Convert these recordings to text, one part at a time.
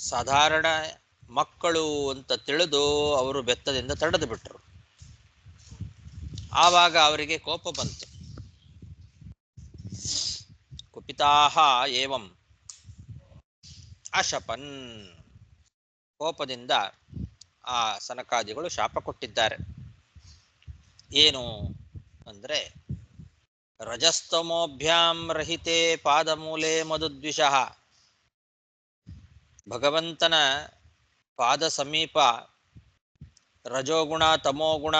ಸಾಧಾರಣ ಮಕ್ಕಳು ಅಂತ ತಿಳಿದು ಅವರು ಬೆತ್ತದಿಂದ ತಡೆದು ಬಿಟ್ರು. ಆವಾಗ ಅವರಿಗೆ ಕೋಪ ಬಂತು. ಕುಪಿತಾಹ ಏವಂ ಅಶಪನ್, ಕೋಪದಿಂದ ಆ ಸನಕಾದಿಗಳು ಶಾಪ ಕೊಟ್ಟಿದ್ದಾರೆ. ಏನು ಅಂದ್ರೆ, ರಜಸ್ತಮೋಭ್ಯಾಂ ರಹಿತೆ ಪಾದಮೂಲೆ ಮಧುದ್ವಿಷಃ, ಭಗವಂತನ ಪಾದ ಸಮೀಪ ರಜೋಗುಣ ತಮೋಗುಣ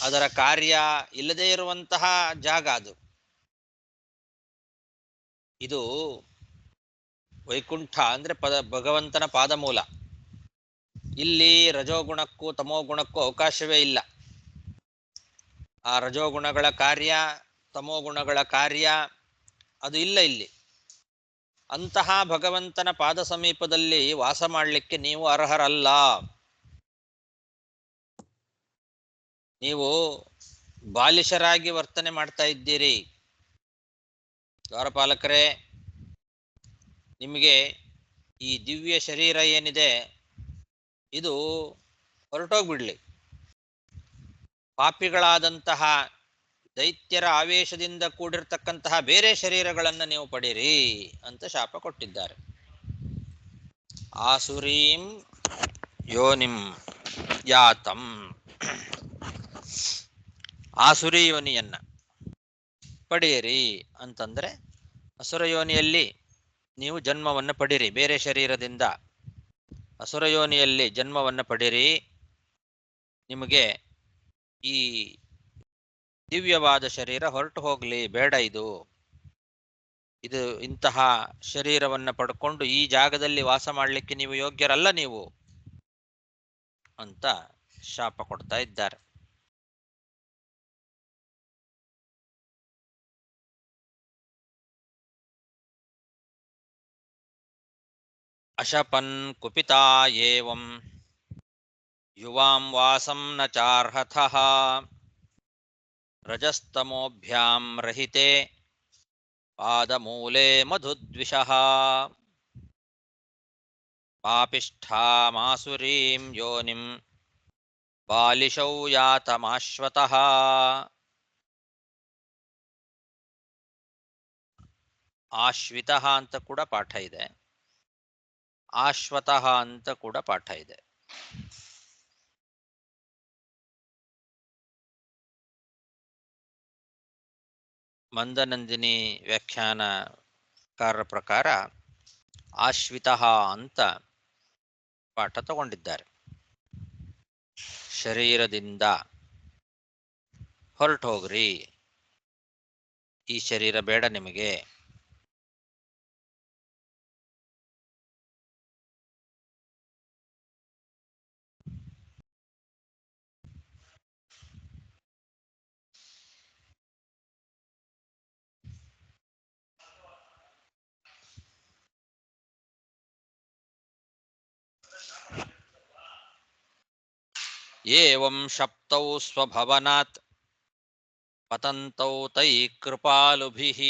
ಅದರ ಕಾರ್ಯ ಇಲ್ಲದೇ ಇರುವಂತಹ ಜಾಗ ಅದು. ಇದು ವೈಕುಂಠ ಅಂದ್ರೆ ಭಗವಂತನ ಪಾದಮೂಲ. ಇಲ್ಲಿ ರಜೋಗುಣಕ್ಕೂ ತಮೋಗುಣಕ್ಕೂ ಅವಕಾಶವೇ ಇಲ್ಲ. ಆ ರಜೋಗುಣಗಳ ಕಾರ್ಯ ತಮೋಗುಣಗಳ ಕಾರ್ಯ ಅದು ಇಲ್ಲ ಇಲ್ಲಿ. ಅಂತಹ ಭಗವಂತನ ಪಾದ ಸಮೀಪದಲ್ಲಿ ವಾಸ ಮಾಡಲಿಕ್ಕೆ ನೀವು ಅರ್ಹರಲ್ಲ. ನೀವು ಬಾಲಿಶರಾಗಿ ವರ್ತನೆ ಮಾಡ್ತಾ ಇದ್ದೀರಿ. ದ್ವಾರಪಾಲಕರೇ, ನಿಮಗೆ ಈ ದಿವ್ಯ ಶರೀರ ಏನಿದೆ ಇದು ಹೊರಟೋಗ್ಬಿಡ್ಲಿ. ಪಾಪಿಗಳಾದಂತಹ ದೈತ್ಯರ ಆವೇಶದಿಂದ ಕೂಡಿರ್ತಕ್ಕಂತಹ ಬೇರೆ ಶರೀರಗಳನ್ನು ನೀವು ಪಡೀರಿ ಅಂತ ಶಾಪ ಕೊಟ್ಟಿದ್ದಾರೆ. ಆಸುರೀಂ ಯೋನಿಂ ಯಾತಂ, ಆಸುರಿ ಯೋನಿಯನ್ನ ಪಡೆಯಿರಿ ಅಂತಂದ್ರೆ ಅಸುರ ಯೋನಿಯಲ್ಲಿ ನೀವು ಜನ್ಮವನ್ನು ಪಡಿರಿ. ಬೇರೆ ಶರೀರದಿಂದ ಅಸುರ ಯೋನಿಯಲ್ಲಿ ಜನ್ಮವನ್ನು ಪಡಿರಿ. ನಿಮಗೆ ಈ ದಿವ್ಯವಾದ ಶರೀರ ಹೊರಟು ಹೋಗ್ಲಿ, ಬೇಡ. ಇದು ಇಂತಹ ಶರೀರವನ್ನು ಪಡ್ಕೊಂಡು ಈ ಜಾಗದಲ್ಲಿ ವಾಸ ಮಾಡಲಿಕ್ಕೆ ನೀವು ಯೋಗ್ಯರಲ್ಲ ನೀವು ಅಂತ ಶಾಪ ಕೊಡ್ತಾ ಇದ್ದಾರೆ. ಅಶಪನ್ ಕುಪಿತಾ ಏವಂ ಯುವಾಂ ವಾಸಂ ನ ಚಾರ್ಹಥಃ ರಜಸ್ತಮೋಭ್ಯಾಂ ರಹಿತೆ ಪಾದಮೂಲೆ ಮಧುದ್ವಿಷಃ ಪಾಪಿಷ್ಠಾಮಾಸುರೀಂ ಯೋನಿಂ ಬಾಲಿಶೌ ಯಾತಮಾಶ್ವತಃ. ಆಶ್ವಿತಃ ಅಂತ ಕೂಡ ಪಾಠ ಇದೆ, ಆಶ್ವತಃ ಅಂತ ಕೂಡ ಪಾಠ ಇದೆ. ಮಂದನಂದಿನಿ ವ್ಯಾಖ್ಯಾನಕಾರರ ಪ್ರಕಾರ ಆಶ್ವಿತಃ ಅಂತ ಪಾಠ ತಗೊಂಡಿದ್ದಾರೆ. ಶರೀರದಿಂದ ಹೊರಟು ಹೋಗ್ರಿ, ಈ ಶರೀರ ಬೇಡ ನಿಮಗೆ. ಏವಂ ಶಪ್ತೌ ಸ್ವಭವನಾತ್ ಪತಂತೌ ತೈ ಕೃಪಾಲುಭಿಃ.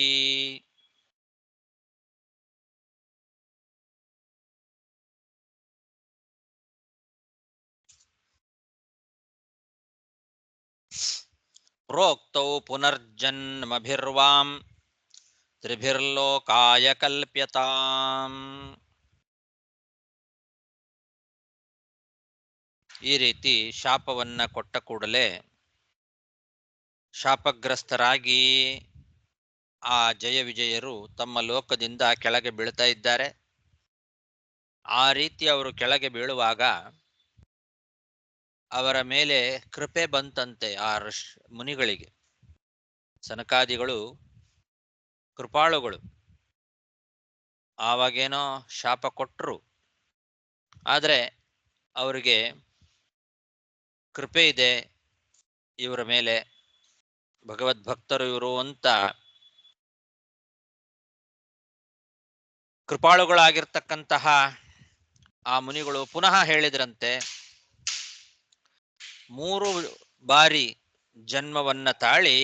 ಪ್ರೋಕ್ತೌ ಪುನರ್ಜನ್ಮಭಿರ್ವಾಂ ತ್ರಿಭಿರ್ಲೋಕಾಯ ಕಲ್ಪ್ಯತಾಂ. ಈ ರೀತಿ ಶಾಪವನ್ನ ಕೊಟ್ಟ ಕೂಡಲೇ ಶಾಪಗ್ರಸ್ತರಾಗಿ ಆ ಜಯ ವಿಜಯರು ತಮ್ಮ ಲೋಕದಿಂದ ಕೆಳಗೆ ಬೀಳ್ತಾ ಇದ್ದಾರೆ. ಆ ರೀತಿ ಅವರು ಕೆಳಗೆ ಬೀಳುವಾಗ ಅವರ ಮೇಲೆ ಕೃಪೆ ಬಂತಂತೆ ಆ ಮುನಿಗಳಿಗೆ. ಸನಕಾದಿಗಳು ಕೃಪಾಳುಗಳು. ಆವಾಗೇನೋ ಶಾಪ ಕೊಟ್ಟರು, ಆದರೆ ಅವರಿಗೆ ಕೃಪೆ ಇದೆ ಇವರ ಮೇಲೆ, ಭಗವದ್ಭಕ್ತರು ಇವರು ಅಂತ ಕೃಪಾಳುಗಳಾಗಿರ್ತಕ್ಕಂತಹ ಆ ಮುನಿಗಳು ಪುನಃ ಹೇಳಿದ್ರಂತೆ, 3 ಬಾರಿ ಜನ್ಮವನ್ನ ತಾಳಿ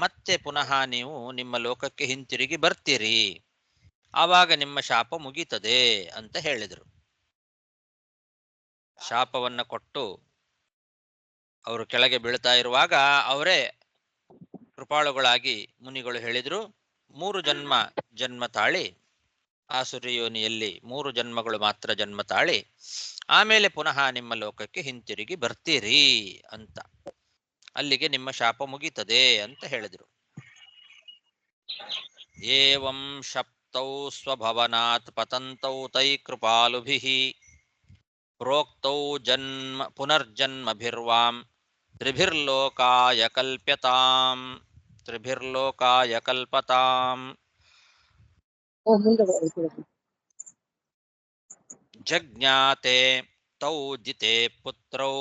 ಮತ್ತೆ ಪುನಃ ನೀವು ನಿಮ್ಮ ಲೋಕಕ್ಕೆ ಹಿಂತಿರುಗಿ ಬರ್ತೀರಿ. ಆವಾಗ ನಿಮ್ಮ ಶಾಪ ಮುಗೀತದೆ ಅಂತ ಹೇಳಿದರು. ಶಾಪವನ್ನ ಕೊಟ್ಟು ಅವರು ಕೆಳಗೆ ಬೀಳ್ತಾ ಇರುವಾಗ ಅವರೇ ಕೃಪಾಳುಗಳಾಗಿ ಮುನಿಗಳು ಹೇಳಿದ್ರು, 3 ಜನ್ಮ ತಾಳಿ ಆಸುರಿ ಯೋನಿಯಲ್ಲಿ 3 ಜನ್ಮಗಳು ಮಾತ್ರ ಜನ್ಮ ತಾಳಿ ಆಮೇಲೆ ಪುನಃ ನಿಮ್ಮ ಲೋಕಕ್ಕೆ ಹಿಂತಿರುಗಿ ಬರ್ತೀರಿ ಅಂತ, ಅಲ್ಲಿಗೆ ನಿಮ್ಮ ಶಾಪ ಮುಗೀತದೆ ಅಂತ ಹೇಳಿದ್ರು. ಏವಂ ಶಪ್ತೌ ಸ್ವಭವನಾತ್ ಪತಂತೌ ತೈ ಕೃಪಾಲುಭಿಃ ಪ್ರೋಕ್ತೌ ಪುನರ್ಜನ್ಮಭಿರ್ವಾಂ ತ್ರಿಭಿರ್ಲೋಕಾಯ ಕಲ್ಪತಾಂ ಜಜ್ಞಾತೆ ತೌ ಜಿತೆ ಪುತ್ರೌ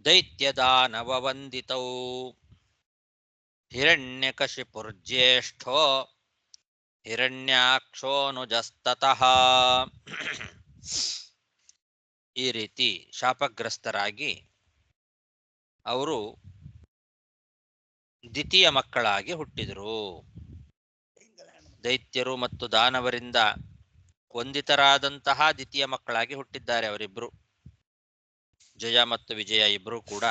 ದೈತ್ಯದಾನವವಂದಿತೌ ಹಿರಣ್ಯಕಶಿಪುರ್ಜ್ಯೇಷ್ಠೋ ಹಿರಣ್ಯಾಕ್ಷೋನುಜಸ್ತತಃ. ಈ ರೀತಿ ಶಾಪಗ್ರಸ್ತರಾಗಿ ಅವರು ದ್ವಿತೀಯ ಮಕ್ಕಳಾಗಿ ಹುಟ್ಟಿದರು. ದೈತ್ಯರು ಮತ್ತು ದಾನವರಿಂದ ವಂದಿತರಾದಂತಹ ದ್ವಿತೀಯ ಮಕ್ಕಳಾಗಿ ಹುಟ್ಟಿದ್ದಾರೆ ಅವರಿಬ್ರು. ಜಯ ಮತ್ತು ವಿಜಯ ಇಬ್ಬರು ಕೂಡ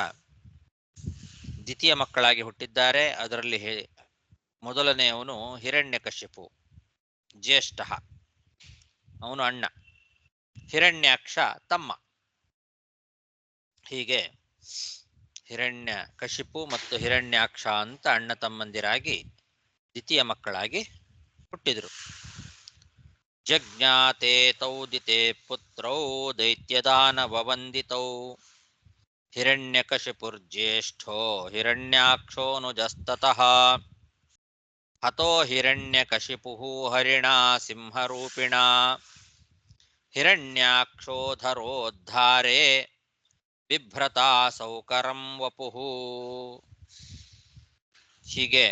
ದ್ವಿತೀಯ ಮಕ್ಕಳಾಗಿ ಹುಟ್ಟಿದ್ದಾರೆ. ಅದರಲ್ಲಿ ಮೊದಲನೆಯವನು ಹಿರಣ್ಯಕಶಿಪು, ಜ್ಯೇಷ್ಠ, ಅವನು ಅಣ್ಣ. ಹಿರಣ್ಯಾಕ್ಷ ತಮ್ಮ. ಹೀಗೆ ಹಿರಣ್ಯಕಶಿಪು ಮತ್ತು ಹಿರಣ್ಯಾಕ್ಷ ಅಂತ ಅಣ್ಣ ತಮ್ಮಂದಿರಾಗಿ ದ್ವಿತೀಯ ಮಕ್ಕಳಾಗಿ ಹುಟ್ಟಿದರು. ಜಜ್ಞಾತೆ ತೌ ದಿತೆ ಪುತ್ರೌ ದೈತ್ಯದಾನವವಂದಿತೌ ಹಿರಣ್ಯಕಶಿಪುರ್ಜ್ಯೇಷ್ಠೋ ಹಿರಣ್ಯಾಕ್ಷೋನುಜಸ್ತತಃ ಹತೋ ಹಿರಣ್ಯಕಶಿಪುಃ ಹರಿಣಾ ಸಿಂಹರೂಪಿಣಾ ಹಿರಣ್ಯಾಕ್ಷೋಧರೋದ್ಧಾರೆ ಬಿಭ್ರತಾ ಸೌಕರಂ ವಪುಃ. ಹೀಗೆ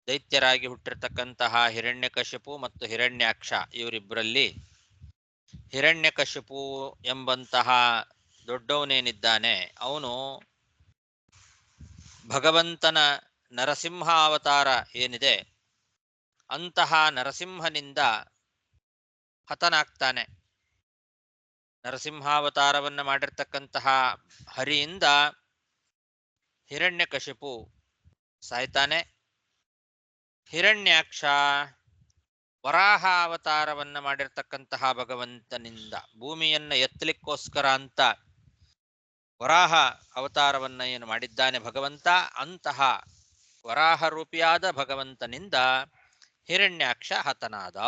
ದೈತ್ಯರಾಗಿ ಹುಟ್ಟಿರ್ತಕ್ಕಂತಹ ಹಿರಣ್ಯಕಶಿಪು ಮತ್ತು ಹಿರಣ್ಯಾಕ್ಷ ಇವರಿಬ್ಬರಲ್ಲಿ ಹಿರಣ್ಯಕಶಿಪು ಎಂಬಂತಹ ದೊಡ್ಡವನೇನಿದ್ದಾನೆ ಅವನು ಭಗವಂತನ ನರಸಿಂಹಾವತಾರ ಏನಿದೆ ಅಂತಹ ನರಸಿಂಹನಿಂದ ಹತನಾಗ್ತಾನೆ. ನರಸಿಂಹಾವತಾರವನ್ನು ಮಾಡಿರ್ತಕ್ಕಂತಹ ಹರಿಯಿಂದ ಹಿರಣ್ಯಕಶಿಪು ಸಾಯ್ತಾನೆ. ಹಿರಣ್ಯಾಕ್ಷ ವರಾಹ ಅವತಾರವನ್ನ ಮಾಡಿರ್ತಕ್ಕಂತಹ ಭಗವಂತನಿಂದ ಭೂಮಿಯನ್ನ ಎತ್ತಲಿಕ್ಕೋಸ್ಕರ ಅಂತ ವರಾಹ ಅವತಾರವನ್ನ ಏನು ಮಾಡಿದ್ದಾನೆ ಭಗವಂತ, ಅಂತಹ ವರಾಹ ರೂಪಿಯಾದ ಭಗವಂತನಿಂದ ಹಿರಣ್ಯಾಕ್ಷ ಹತನಾದ.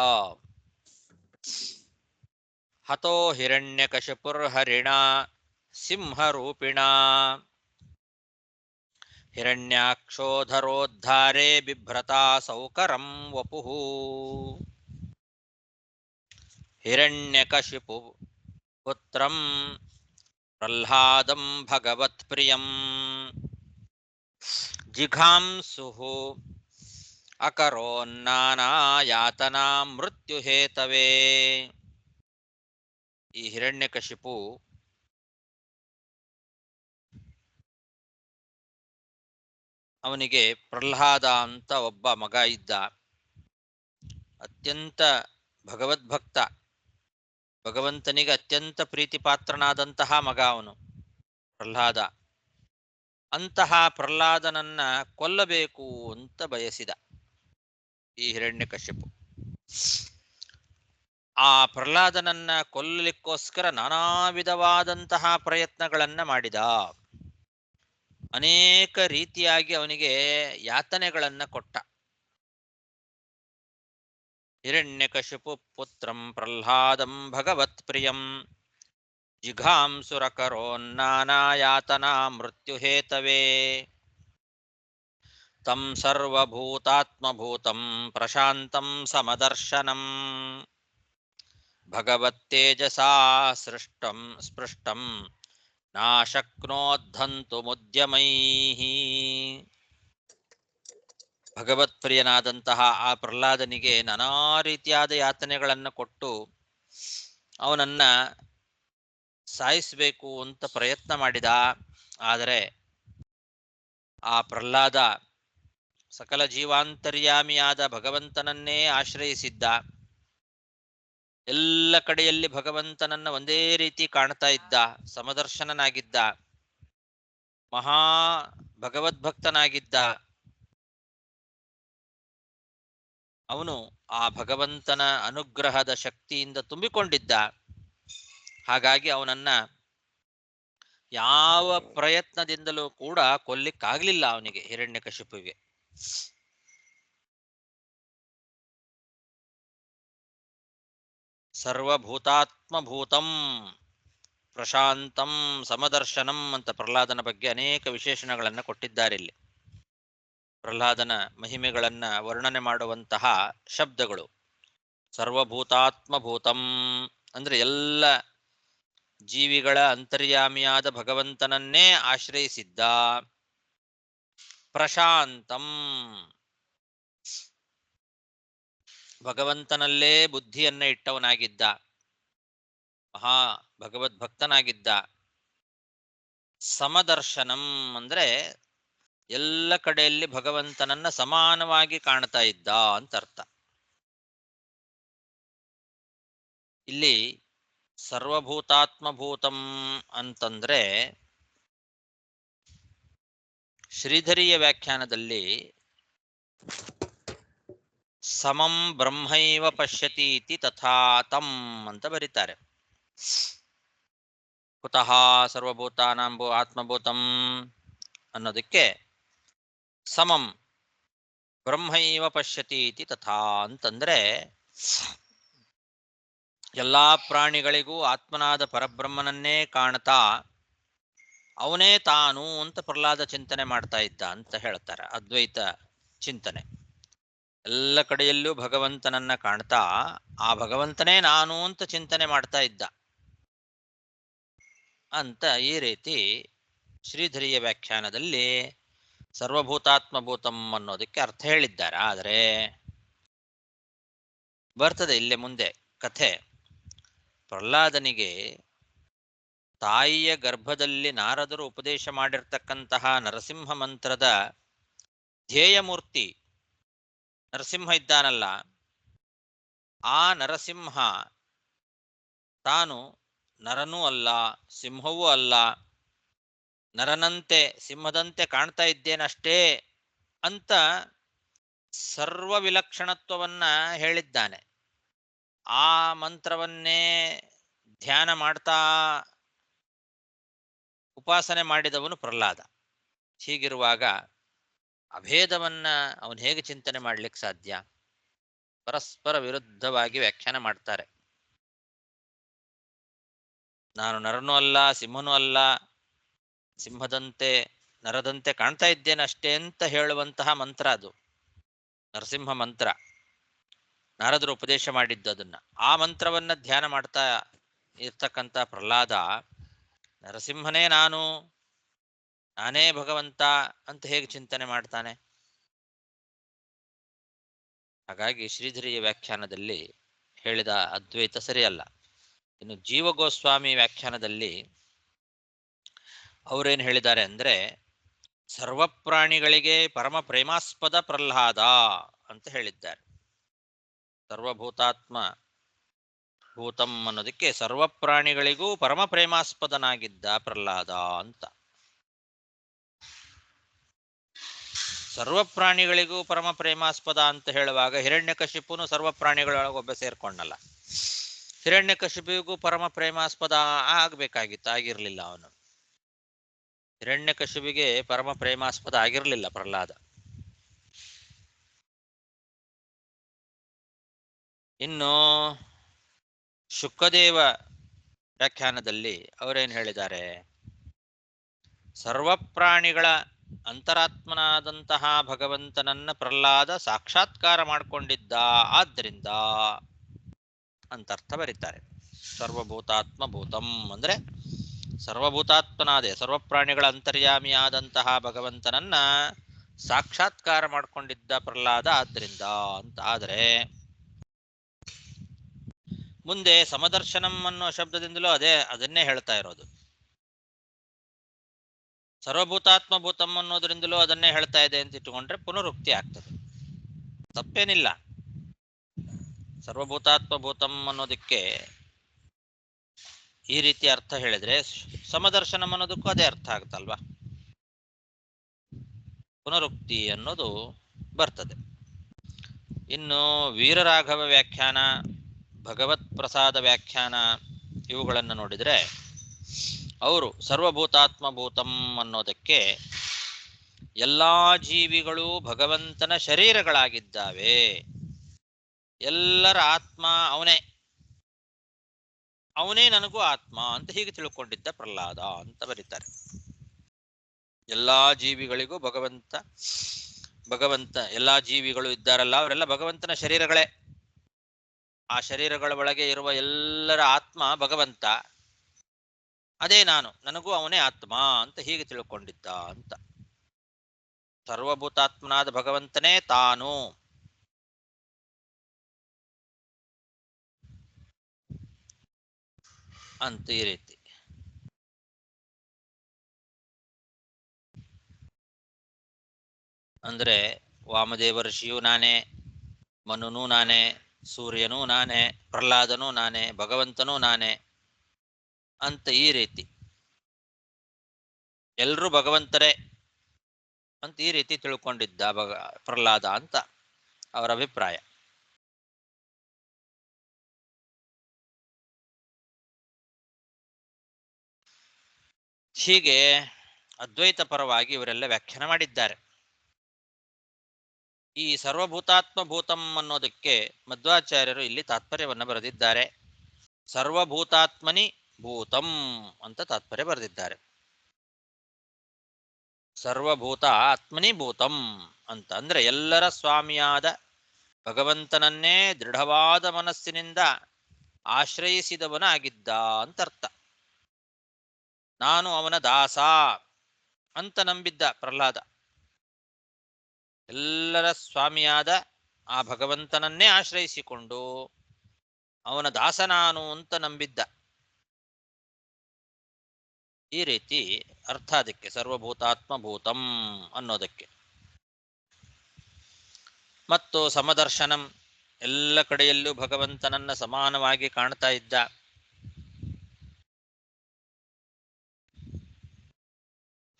ಹತೋ ಹಿರಣ್ಯಕಶಿಪುರ್ ಹರಿಣಾ ಸಿಂಹರೂಪಿಣಾ ಹಿರಣ್ಯಾಕ್ಷೋಧರೋದ್ಧಾರೆ ಬಿಭ್ರತಾ ಸೌಕರಂ ವಪುಃ. ಹಿರಣ್ಯಕಶಿಪು ಪುತ್ರಂ ಪ್ರಹ್ಲಾದಂ ಭಗವತ್ಪ್ರಿಯಂ ಜಿಘಾಂಸುಃ ಅಕರೋನ್ನಾನಾ ಯಾತನಾ ಮೃತ್ಯುಹೇತವೇ. ಈ ಹಿರಣ್ಯಕಶಿಪು ಅವನಿಗೆ ಪ್ರಹ್ಲಾದ ಅಂತ ಒಬ್ಬ ಮಗ ಇದ್ದ. ಅತ್ಯಂತ ಭಗವದ್ಭಕ್ತ, ಭಗವಂತನಿಗೆ ಅತ್ಯಂತ ಪ್ರೀತಿಪಾತ್ರನಾದಂತಹ ಮಗ ಅವನು ಪ್ರಹ್ಲಾದ. ಅಂತಹ ಪ್ರಹ್ಲಾದನನ್ನ ಕೊಲ್ಲಬೇಕು ಅಂತ ಬಯಸಿದ ಈ ಹಿರಣ್ಯಕಶಿಪು. ಆ ಪ್ರಹ್ಲಾದನನ್ನ ಕೊಲ್ಲಲಿಕ್ಕೋಸ್ಕರ ನಾನಾ ವಿಧವಾದಂತಹ ಪ್ರಯತ್ನಗಳನ್ನ ಮಾಡಿದ. ಅನೇಕ ರೀತಿಯಾಗಿ ಅವನಿಗೆ ಯಾತನೆಗಳನ್ನ ಕೊಟ್ಟ. ಹಿರಣ್ಯಕಶಿಪು ಪುತ್ರಂ ಪ್ರಹ್ಲಾದಂ ಭಗವತ್ಪ್ರಿಯಂ ಜಿಘಾಂಸುರಕರೋನ್ನಾನಾ ಯಾತನಾ ಮೃತ್ಯುಹೇತವೇ ತಂ ಸರ್ವಭೂತಾತ್ಮಭೂತಂ ಪ್ರಶಾಂತಂ ಸಮದರ್ಶನಂ ಭಗವತ್ತೇಜಸಾ ಸೃಷ್ಟಂ ಸ್ಪೃಷ್ಟಂ ನಾಶಕ್ನೋದ್ಧಂತುಮುದ್ಯಮೈಃ. ಭಗವತ್ಪ್ರಿಯನಾದಂತಹ ಆ ಪ್ರಹ್ಲಾದನಿಗೆ ನಾನಾ ರೀತಿಯಾದ ಯಾತನೆಗಳನ್ನು ಕೊಟ್ಟು ಅವನನ್ನ ಸಾಯಿಸಬೇಕು ಅಂತ ಪ್ರಯತ್ನ ಮಾಡಿದ. ಆದರೆ ಆ ಪ್ರಹ್ಲಾದ ಸಕಲ ಜೀವಾಂತರ್ಯಾಮಿಯಾದ ಭಗವಂತನನ್ನೇ ಆಶ್ರಯಿಸಿದ್ದ. ಎಲ್ಲ ಕಡೆಯಲ್ಲಿ ಭಗವಂತನನ್ನ ಒಂದೇ ರೀತಿ ಕಾಣ್ತಾ ಇದ್ದ, ಸಮದರ್ಶನನಾಗಿದ್ದ, ಮಹಾ ಭಗವದ್ಭಕ್ತನಾಗಿದ್ದ. ಅವನು ಆ ಭಗವಂತನ ಅನುಗ್ರಹದ ಶಕ್ತಿಯಿಂದ ತುಂಬಿಕೊಂಡಿದ್ದ. ಹಾಗಾಗಿ ಅವನನ್ನ ಯಾವ ಪ್ರಯತ್ನದಿಂದಲೂ ಕೂಡ ಕೊಲ್ಲಿಕ್ಕಾಗ್ಲಿಲ್ಲ ಅವನಿಗೆ, ಹಿರಣ್ಯಕಶಿಪುವಿಗೆ. ಸರ್ವಭೂತಾತ್ಮಭೂತಂ ಪ್ರಶಾಂತಂ ಸಮದರ್ಶನಂ ಅಂತ ಪ್ರಹ್ಲಾದನ ಬಗ್ಗೆ ಅನೇಕ ವಿಶೇಷಣಗಳನ್ನು ಕೊಟ್ಟಿದ್ದಾರೆ. ಇಲ್ಲಿ ಪ್ರಹ್ಲಾದನ ಮಹಿಮೆಗಳನ್ನ ವರ್ಣನೆ ಮಾಡುವಂತಹ ಶಬ್ದಗಳು. ಸರ್ವಭೂತಾತ್ಮಭೂತಂ ಅಂದ್ರೆ ಎಲ್ಲ ಜೀವಿಗಳ ಅಂತರ್ಯಾಮಿಯಾದ ಭಗವಂತನನ್ನೇ ಆಶ್ರಯಿಸಿದ್ದ. ಪ್ರಶಾಂತಂ ಭಗವಂತನಲ್ಲೇ ಬುದ್ಧಿಯನ್ನ ಇಟ್ಟವನಾಗಿದ್ದ, ಮಹಾ ಭಗವದ್ಭಕ್ತನಾಗಿದ್ದ. ಸಮದರ್ಶನಂ ಅಂದ್ರೆ ಎಲ್ಲ ಕಡೆಯಲ್ಲಿ ಭಗವಂತನನ್ನ ಸಮಾನವಾಗಿ ಕಾಣ್ತಾ ಇದ್ದ ಅಂತ ಅರ್ಥ. ಇಲ್ಲಿ ಸರ್ವಭೂತಾತ್ಮಭೂತಂ ಅಂತಂದ್ರೆ ಶ್ರೀಧರಿಯ ವ್ಯಾಖ್ಯಾನದಲ್ಲಿ ಸಮಂ ಬ್ರಹ್ಮೈವ ಪಶ್ಯತಿ ಇತಿ ತಥಾ ತಂ ಅಂತ ಬರೀತಾರೆ. ಕುತಃ ಸರ್ವಭೂತಾನಾಂ ಆತ್ಮಭೂತಂ ಅನ್ನೋದಕ್ಕೆ ಸಮಂ ಬ್ರಹ್ಮೈವ ಪಶ್ಯತಿ ಇತಿ ತಥಾ ಅಂತಂದ್ರೆ ಎಲ್ಲಾ ಪ್ರಾಣಿಗಳಿಗೂ ಆತ್ಮನಾದ ಪರಬ್ರಹ್ಮನನ್ನೇ ಕಾಣ್ತಾ ಅವನೇ ತಾನು ಅಂತ ಪ್ರಹ್ಲಾದ ಚಿಂತನೆ ಮಾಡ್ತಾ ಇದ್ದ ಅಂತ ಹೇಳ್ತಾರೆ. ಅದ್ವೈತ ಚಿಂತನೆ. ಎಲ್ಲ ಕಡೆಯಲ್ಲೂ ಭಗವಂತನನ್ನ ಕಾಣ್ತಾ ಆ ಭಗವಂತನೇ ನಾನು ಅಂತ ಚಿಂತನೆ ಮಾಡ್ತಾ ಇದ್ದ ಅಂತ ಈ ರೀತಿ ಶ್ರೀಧರಿಯ ವ್ಯಾಖ್ಯಾನದಲ್ಲಿ ಸರ್ವಭೂತಾತ್ಮಭೂತಂ ಅನ್ನೋದಕ್ಕೆ ಅರ್ಥ ಹೇಳಿದ್ದಾರೆ. ಆದರೆ ಬರ್ತದೆ ಇಲ್ಲೇ ಮುಂದೆ ಕಥೆ. ಪ್ರಹ್ಲಾದನಿಗೆ ತಾಯಿಯ ಗರ್ಭದಲ್ಲಿ ನಾರದರು ಉಪದೇಶ ಮಾಡಿರ್ತಕ್ಕಂತಹ ನರಸಿಂಹ ಮಂತ್ರದ ಧ್ಯೇಯಮೂರ್ತಿ ನರಸಿಂಹ ಇದ್ದಾನಲ್ಲ, ಆ ನರಸಿಂಹ ತಾನು ನರನೂ ಅಲ್ಲ, ಸಿಂಹವೂ ಅಲ್ಲ, ನರನಂತೆ ಸಿಂಹದಂತೆ ಕಾಣ್ತಾ ಇದ್ದೇನಷ್ಟೇ ಅಂತ ಸರ್ವ ವಿಲಕ್ಷಣತ್ವವನ್ನ ಹೇಳಿದ್ದಾನೆ. ಆ ಮಂತ್ರವನ್ನೇ ಧ್ಯಾನ ಮಾಡ್ತಾ ಉಪಾಸನೆ ಮಾಡಿದವನು ಪ್ರಹ್ಲಾದ. ಹೀಗಿರುವಾಗ ಅಭೇದವನ್ನ ಅವನು ಹೇಗೆ ಚಿಂತನೆ ಮಾಡ್ಲಿಕ್ಕೆ ಸಾಧ್ಯ? ಪರಸ್ಪರ ವಿರುದ್ಧವಾಗಿ ವ್ಯಾಖ್ಯಾನ ಮಾಡ್ತಾರೆ. ನಾನು ನರನೂ ಅಲ್ಲ, ಸಿಂಹನೂ ಅಲ್ಲ, ಸಿಂಹದಂತೆ ನರದಂತೆ ಕಾಣ್ತಾ ಇದ್ದೇನೆ ಅಷ್ಟೇ ಅಂತ ಹೇಳುವಂತಹ ಮಂತ್ರ ಅದು ನರಸಿಂಹ ಮಂತ್ರ. ನಾರದರು ಉಪದೇಶ ಮಾಡಿದ್ದು ಅದನ್ನ. ಆ ಮಂತ್ರವನ್ನ ಧ್ಯಾನ ಮಾಡ್ತಾ ಇರ್ತಕ್ಕಂಥ ಪ್ರಹ್ಲಾದ ನರಸಿಂಹನೇ ನಾನೇ ಭಗವಂತ ಅಂತ ಹೇಗೆ ಚಿಂತನೆ ಮಾಡ್ತಾನೆ? ಹಾಗಾಗಿ ಶ್ರೀಧರಿಯ ವ್ಯಾಖ್ಯಾನದಲ್ಲಿ ಹೇಳಿದ ಅದ್ವೈತ ಸರಿಯಲ್ಲ. ಇನ್ನು ಜೀವಗೋಸ್ವಾಮಿ ವ್ಯಾಖ್ಯಾನದಲ್ಲಿ ಅವರೇನು ಹೇಳಿದ್ದಾರೆ ಅಂದ್ರೆ ಸರ್ವಪ್ರಾಣಿಗಳಿಗೆ ಪರಮ ಪ್ರೇಮಾಸ್ಪದ ಪ್ರಹ್ಲಾದ ಅಂತ ಹೇಳಿದ್ದಾರೆ. ಸರ್ವಭೂತಾತ್ಮ ಭೂತಂ ಅನ್ನೋದಕ್ಕೆ ಸರ್ವಪ್ರಾಣಿಗಳಿಗೂ ಪರಮ ಪ್ರೇಮಾಸ್ಪದನಾಗಿದ್ದ ಪ್ರಹ್ಲಾದ ಅಂತ. ಸರ್ವಪ್ರಾಣಿಗಳಿಗೂ ಪರಮ ಪ್ರೇಮಾಸ್ಪದ ಅಂತ ಹೇಳುವಾಗ ಹಿರಣ್ಯಕಶಿಪುನು ಸರ್ವಪ್ರಾಣಿಗಳೊಳಗೆ ಒಬ್ಬ ಸೇರ್ಕೊಂಡಲ್ಲ. ಹಿರಣ್ಯಕಶಿಪಿಗೂ ಪರಮ ಪ್ರೇಮಾಸ್ಪದ ಆಗ್ಬೇಕಾಗಿತ್ತು, ಆಗಿರ್ಲಿಲ್ಲ. ಅವನು ಹಿರಣ್ಯಕಶಿಪಿಗೆ ಪರಮ ಪ್ರೇಮಾಸ್ಪದ ಆಗಿರ್ಲಿಲ್ಲ ಪ್ರಹ್ಲಾದ. ಇನ್ನು ಶುಕದೇವ ವ್ಯಾಖ್ಯಾನದಲ್ಲಿ ಅವರೇನು ಹೇಳಿದ್ದಾರೆ? ಸರ್ವಪ್ರಾಣಿಗಳ ಅಂತರಾತ್ಮನಾದಂತಹ ಭಗವಂತನನ್ನ ಪ್ರಹ್ಲಾದ ಸಾಕ್ಷಾತ್ಕಾರ ಮಾಡಿಕೊಂಡಿದ್ದ, ಆದ್ರಿಂದ ಅಂತರ್ಥ ಬರೀತಾರೆ. ಸರ್ವಭೂತಾತ್ಮಭೂತಂ ಅಂದ್ರೆ ಸರ್ವಭೂತಾತ್ಮನಾದೆ ಸರ್ವಪ್ರಾಣಿಗಳ ಅಂತರ್ಯಾಮಿಯಾದಂತಹ ಭಗವಂತನನ್ನ ಸಾಕ್ಷಾತ್ಕಾರ ಮಾಡಿಕೊಂಡಿದ್ದ ಪ್ರಹ್ಲಾದ ಆದ್ರಿಂದ ಅಂತ. ಆದರೆ ಮುಂದೆ ಸಮದರ್ಶನಂ ಅನ್ನೋ ಶಬ್ದದಿಂದಲೂ ಅದನ್ನೇ ಹೇಳ್ತಾ ಇರೋದು. ಸರ್ವಭೂತಾತ್ಮ ಭೂತಂ ಅನ್ನೋದ್ರಿಂದಲೂ ಅದನ್ನೇ ಹೇಳ್ತಾ ಇದೆ ಅಂತ ಇಟ್ಟುಕೊಂಡ್ರೆ ಪುನರುಕ್ತಿ ಆಗ್ತದೆ, ತಪ್ಪೇನಿಲ್ಲ. ಸರ್ವಭೂತಾತ್ಮ ಭೂತಂ ಅನ್ನೋದಕ್ಕೆ ಈ ರೀತಿ ಅರ್ಥ ಹೇಳಿದ್ರೆ ಸಮದರ್ಶನಂ ಅನ್ನೋದಕ್ಕೂ ಅದೇ ಅರ್ಥ ಆಗುತ್ತಲ್ವಾ, ಪುನರುಕ್ತಿ ಅನ್ನೋದು ಬರ್ತದೆ. ಇನ್ನು ವೀರರಾಘವ ವ್ಯಾಖ್ಯಾನ, ಭಗವತ್ ಪ್ರಸಾದ ವ್ಯಾಖ್ಯಾನ ಇವುಗಳನ್ನು ನೋಡಿದರೆ ಅವರು ಸರ್ವಭೂತಾತ್ಮ ಭೂತಂ ಅನ್ನೋದಕ್ಕೆ ಎಲ್ಲಾ ಜೀವಿಗಳು ಭಗವಂತನ ಶರೀರಗಳಾಗಿದ್ದಾವೆ, ಎಲ್ಲರ ಆತ್ಮ ಅವನೇ, ಅವನೇ ನನಗೂ ಆತ್ಮ ಅಂತ ಹೀಗೆ ತಿಳ್ಕೊಂಡಿದ್ದ ಪ್ರಹ್ಲಾದ ಅಂತ ಬರೀತಾರೆ. ಎಲ್ಲಾ ಜೀವಿಗಳಿಗೂ ಭಗವಂತ ಎಲ್ಲಾ ಜೀವಿಗಳು ಇದ್ದಾರಲ್ಲ ಅವರೆಲ್ಲ ಭಗವಂತನ ಶರೀರಗಳೇ. ಆ ಶರೀರಗಳ ಒಳಗೆ ಇರುವ ಎಲ್ಲರ ಆತ್ಮ ಭಗವಂತ, ಅದೇ ನಾನು, ನನಗೂ ಅವನೇ ಆತ್ಮ ಅಂತ ಹೀಗೆ ತಿಳ್ಕೊಂಡಿದ್ದ ಅಂತ. ಸರ್ವಭೂತಾತ್ಮನಾದ ಭಗವಂತನೇ ತಾನು. ಅಂತ ಈ ರೀತಿ ಅಂದ್ರೆ ವಾಮದೇವ ಋಷಿಯೂ ನಾನೇ, ಮನುನೂ ನಾನೇ, ಸೂರ್ಯನೂ ನಾನೇ, ಪ್ರಹ್ಲಾದನೂ ನಾನೇ, ಭಗವಂತನೂ ನಾನೇ ಅಂತ ಈ ರೀತಿ ಎಲ್ರೂ ಭಗವಂತರೇ ಅಂತ ಈ ರೀತಿ ತಿಳ್ಕೊಂಡಿದ್ದ ಪ್ರಹ್ಲಾದ ಅಂತ ಅವರ ಅಭಿಪ್ರಾಯ. ಹೀಗೆ ಅದ್ವೈತ ಪರವಾಗಿ ಇವರೆಲ್ಲ ವ್ಯಾಖ್ಯಾನ ಮಾಡಿದ್ದಾರೆ. ಈ ಸರ್ವಭೂತಾತ್ಮ ಭೂತಂ ಅನ್ನೋದಕ್ಕೆ ಮಧ್ವಾಚಾರ್ಯರು ಇಲ್ಲಿ ತಾತ್ಪರ್ಯವನ್ನು ಬರೆದಿದ್ದಾರೆ. ಸರ್ವಭೂತಾತ್ಮನಿ ಭೂತಂ ಅಂತ ತಾತ್ಪರ್ಯ ಬರೆದಿದ್ದಾರೆ. ಸರ್ವಭೂತ ಆತ್ಮನಿ ಭೂತಂ ಅಂತ ಅಂದ್ರೆ ಎಲ್ಲರ ಸ್ವಾಮಿಯಾದ ಭಗವಂತನನ್ನೇ ದೃಢವಾದ ಮನಸ್ಸಿನಿಂದ ಆಶ್ರಯಿಸಿದವನಾಗಿದ್ದ ಅಂತ ಅರ್ಥ. ನಾನು ಅವನ ದಾಸ ಅಂತ ನಂಬಿದ್ದ ಪ್ರಹ್ಲಾದ. ಎಲ್ಲರ ಸ್ವಾಮಿಯಾದ ಆ ಭಗವಂತನನ್ನೇ ಆಶ್ರಯಿಸಿಕೊಂಡು ಅವನ ದಾಸ ನಾನು ಅಂತ ನಂಬಿದ್ದ. ಈ ರೀತಿ ಅರ್ಥ ಅದಕ್ಕೆ ಸರ್ವಭೂತಾತ್ಮ ಭೂತಂ ಅನ್ನೋದಕ್ಕೆ. ಮತ್ತು ಸಮದರ್ಶನಂ, ಎಲ್ಲ ಕಡೆಯಲ್ಲೂ ಭಗವಂತನನ್ನ ಸಮಾನವಾಗಿ ಕಾಣ್ತಾ ಇದ್ದ.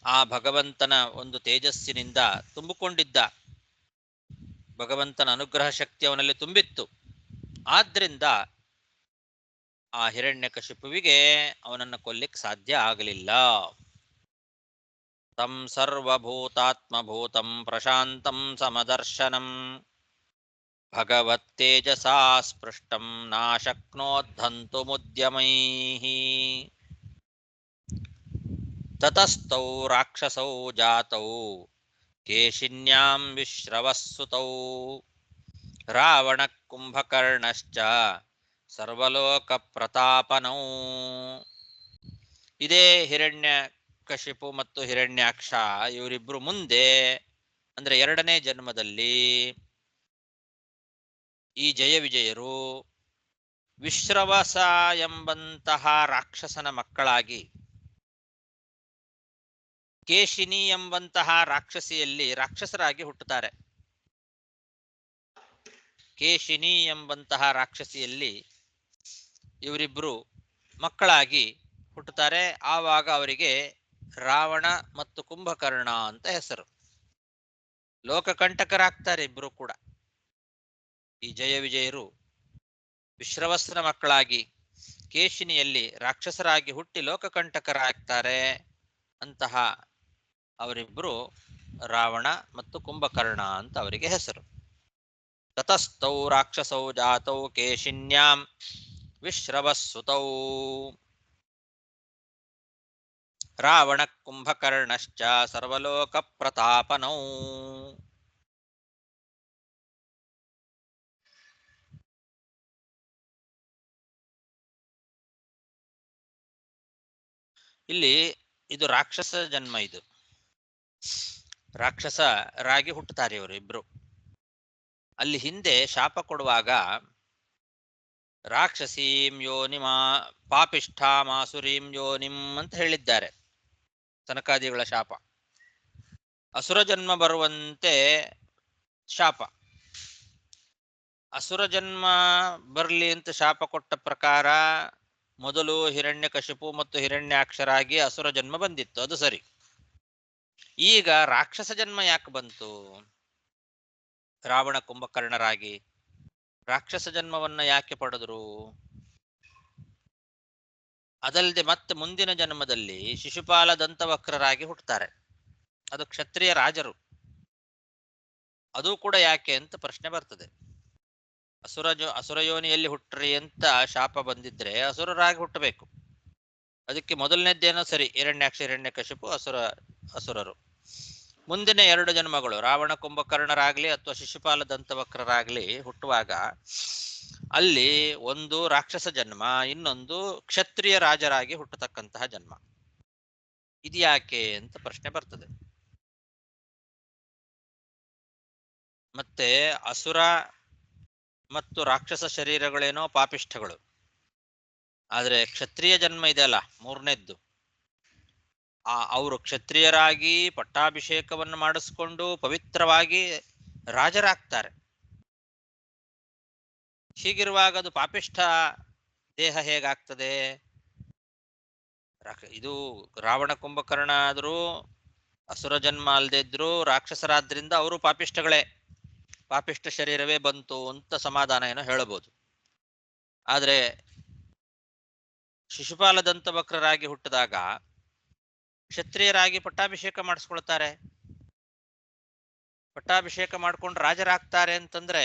ಆ ಭಗವಂತನ ಒಂದು ತೇಜಸ್ಸಿನಿಂದ ತುಂಬಿಕೊಂಡಿದ್ದ. ಭಗವಂತನ ಅನುಗ್ರಹ ಶಕ್ತಿ ಅವನಲ್ಲಿ ತುಂಬಿತ್ತು. ಆದ್ರಿಂದ ಆ ಹಿರಣ್ಯಕಶಿಪುವಿಗೆ ಅವನನ್ನು ಕೊಲ್ಲಿಕ್ಕೆ ಸಾಧ್ಯ ಆಗಲಿಲ್ಲ. ತಂ ಸರ್ವಭೂತಾತ್ಮಭೂತಂ ಪ್ರಶಾಂತಂ ಸಮದರ್ಶನಂ ಭಗವತ್ತೇಜಸಾ ಸ್ಪೃಷ್ಟಂ ನಾಶಕ್ನೋದ್ಧಂತುಮುದ್ಯಮೈಃ ತತಸ್ತೌ ರಾಕ್ಷಸೌ ಜಾತೌ ಕೇಶಿನ್ಯಾಂ ವಿಶ್ರವಸ್ಸುತೌ ರಾವಣ ಕುಂಭಕರ್ಣಶ್ಚ ಸರ್ವಲೋಕ ಪ್ರತಾಪನೌ. ಇದೇ ಹಿರಣ್ಯಕಶಿಪು ಮತ್ತು ಹಿರಣ್ಯಾಕ್ಷ ಇವರಿಬ್ರು ಮುಂದೆ ಅಂದ್ರೆ ಎರಡನೇ ಜನ್ಮದಲ್ಲಿ ಈ ಜಯ ವಿಜಯರು ವಿಶ್ರವಸ ಎಂಬಂತಹ ರಾಕ್ಷಸನ ಮಕ್ಕಳಾಗಿ ಕೇಶಿನಿ ಎಂಬಂತಹ ರಾಕ್ಷಸಿಯಲ್ಲಿ ರಾಕ್ಷಸರಾಗಿ ಹುಟ್ಟುತ್ತಾರೆ. ಕೇಶಿನಿ ಎಂಬಂತಹ ರಾಕ್ಷಸಿಯಲ್ಲಿ ಇವರಿಬ್ರು ಮಕ್ಕಳಾಗಿ ಹುಟ್ಟುತ್ತಾರೆ. ಆವಾಗ ಅವರಿಗೆ ರಾವಣ ಮತ್ತು ಕುಂಭಕರ್ಣ ಅಂತ ಹೆಸರು. ಲೋಕಕಂಟಕರಾಗ್ತಾರೆ ಇಬ್ರು ಕೂಡ. ಈ ಜಯ ವಿಜಯರು ವಿಶ್ರವಸ್ನ ಮಕ್ಕಳಾಗಿ ಕೇಶಿನಿಯಲ್ಲಿ ರಾಕ್ಷಸರಾಗಿ ಹುಟ್ಟಿ ಲೋಕಕಂಟಕರಾಗ್ತಾರೆ. ಅಂತಹ ಅವರಿಬ್ರು ರಾವಣ ಮತ್ತು ಕುಂಭಕರ್ಣ ಅಂತ ಅವರಿಗೆ ಹೆಸರು. ತತಸ್ಥೌ ರಾಕ್ಷಸೌ ಜಾತೌ ಕೇಶಿನ್ಯಾಂ ವಿಶ್ರವಸ್ಸುತೌ ರಾವಣ ಕುಂಭಕರ್ಣಶ್ಚ ಸರ್ವಲೋಕ ಪ್ರತಾಪನೌ. ಇಲ್ಲಿ ಇದು ರಾಕ್ಷಸ ಜನ್ಮ. ಇದು ರಾಕ್ಷಸರಾಗಿ ಹುಟ್ಟುತ್ತಾರೆ ಇವರು ಇಬ್ರು. ಅಲ್ಲಿ ಹಿಂದೆ ಶಾಪ ಕೊಡುವಾಗ ರಾಕ್ಷಸೀಂ ಯೋನಿಮಾ ಪಾಪಿಷ್ಠಾಮಾಸುರೀಂ ಯೋನಿಂ ಅಂತ ಹೇಳಿದ್ದಾರೆ. ಸನಕಾದಿಗಳ ಶಾಪ. ಅಸುರ ಜನ್ಮ ಬರುವಂತೆ ಶಾಪ. ಅಸುರ ಜನ್ಮ ಬರಲಿ ಅಂತ ಶಾಪ ಕೊಟ್ಟ ಪ್ರಕಾರ ಮೊದಲು ಹಿರಣ್ಯಕಶಿಪು ಮತ್ತು ಹಿರಣ್ಯಾಕ್ಷರಾಗಿ ಅಸುರ ಜನ್ಮ ಬಂದಿತ್ತು, ಅದು ಸರಿ. ಈಗ ರಾಕ್ಷಸ ಜನ್ಮ ಯಾಕೆ ಬಂತು? ರಾವಣ ಕುಂಭಕರ್ಣರಾಗಿ ರಾಕ್ಷಸ ಜನ್ಮವನ್ನ ಯಾಕೆ ಪಡೆದ್ರು? ಅದಲ್ಲದೆ ಮತ್ತೆ ಮುಂದಿನ ಜನ್ಮದಲ್ಲಿ ಶಿಶುಪಾಲ ದಂತವಕ್ರರಾಗಿ ಹುಟ್ಟುತ್ತಾರೆ, ಅದು ಕ್ಷತ್ರಿಯ ರಾಜರು. ಅದು ಕೂಡ ಯಾಕೆ ಅಂತ ಪ್ರಶ್ನೆ ಬರ್ತದೆ. ಅಸುರಯೋನಿಯಲ್ಲಿ ಹುಟ್ಟ್ರಿ ಅಂತ ಶಾಪ ಬಂದಿದ್ರೆ ಅಸುರರಾಗಿ ಹುಟ್ಟಬೇಕು. ಅದಕ್ಕೆ ಮೊದಲನೇದ್ದೇನೋ ಸರಿ, ಹಿರಣ್ಯಾಕ್ಷ ಹಿರಣ್ಯಕಶಿಪು ಅಸುರರು. ಮುಂದಿನ 2 ಜನ್ಮಗಳು ರಾವಣ ಕುಂಭಕರ್ಣರಾಗ್ಲಿ ಅಥವಾ ಶಿಶುಪಾಲ ದಂತವಕ್ರರಾಗ್ಲಿ ಹುಟ್ಟುವಾಗ ಅಲ್ಲಿ ಒಂದು ರಾಕ್ಷಸ ಜನ್ಮ, ಇನ್ನೊಂದು ಕ್ಷತ್ರಿಯ ರಾಜರಾಗಿ ಹುಟ್ಟತಕ್ಕಂತಹ ಜನ್ಮ. ಇದು ಯಾಕೆ ಅಂತ ಪ್ರಶ್ನೆ ಬರ್ತದೆ. ಮತ್ತೆ ಅಸುರ ಮತ್ತು ರಾಕ್ಷಸ ಶರೀರಗಳೇನೋ ಪಾಪಿಷ್ಠಗಳು, ಆದ್ರೆ ಕ್ಷತ್ರಿಯ ಜನ್ಮ ಇದೆಯಲ್ಲ ಮೂರನೇದ್ದು, ಅವರು ಕ್ಷತ್ರಿಯರಾಗಿ ಪಟ್ಟಾಭಿಷೇಕವನ್ನು ಮಾಡಿಸ್ಕೊಂಡು ಪವಿತ್ರವಾಗಿ ರಾಜರಾಗ್ತಾರೆ. ಹೀಗಿರುವಾಗ ಅದು ಪಾಪಿಷ್ಠ ದೇಹ ಹೇಗಾಗ್ತದೆ? ಇದು ರಾವಣ ಕುಂಭಕರ್ಣ ಆದರೂ ಅಸುರ ಜನ್ಮ ಅಲ್ಲದೆ ಇದ್ರು ರಾಕ್ಷಸರಾದ್ರಿಂದ ಅವರು ಪಾಪಿಷ್ಠಗಳೇ, ಪಾಪಿಷ್ಠ ಶರೀರವೇ ಬಂತು ಅಂತ ಸಮಾಧಾನ ಏನೋ ಹೇಳಬಹುದು. ಆದ್ರೆ ಶಿಶುಪಾಲ ದಂತವಕ್ರರಾಗಿ ಹುಟ್ಟಿದಾಗ ಕ್ಷತ್ರಿಯರಾಗಿ ಪಟ್ಟಾಭಿಷೇಕ ಮಾಡಿಸ್ಕೊಳ್ತಾರೆ. ಪಟ್ಟಾಭಿಷೇಕ ಮಾಡ್ಕೊಂಡು ರಾಜರಾಗ್ತಾರೆ ಅಂತಂದ್ರೆ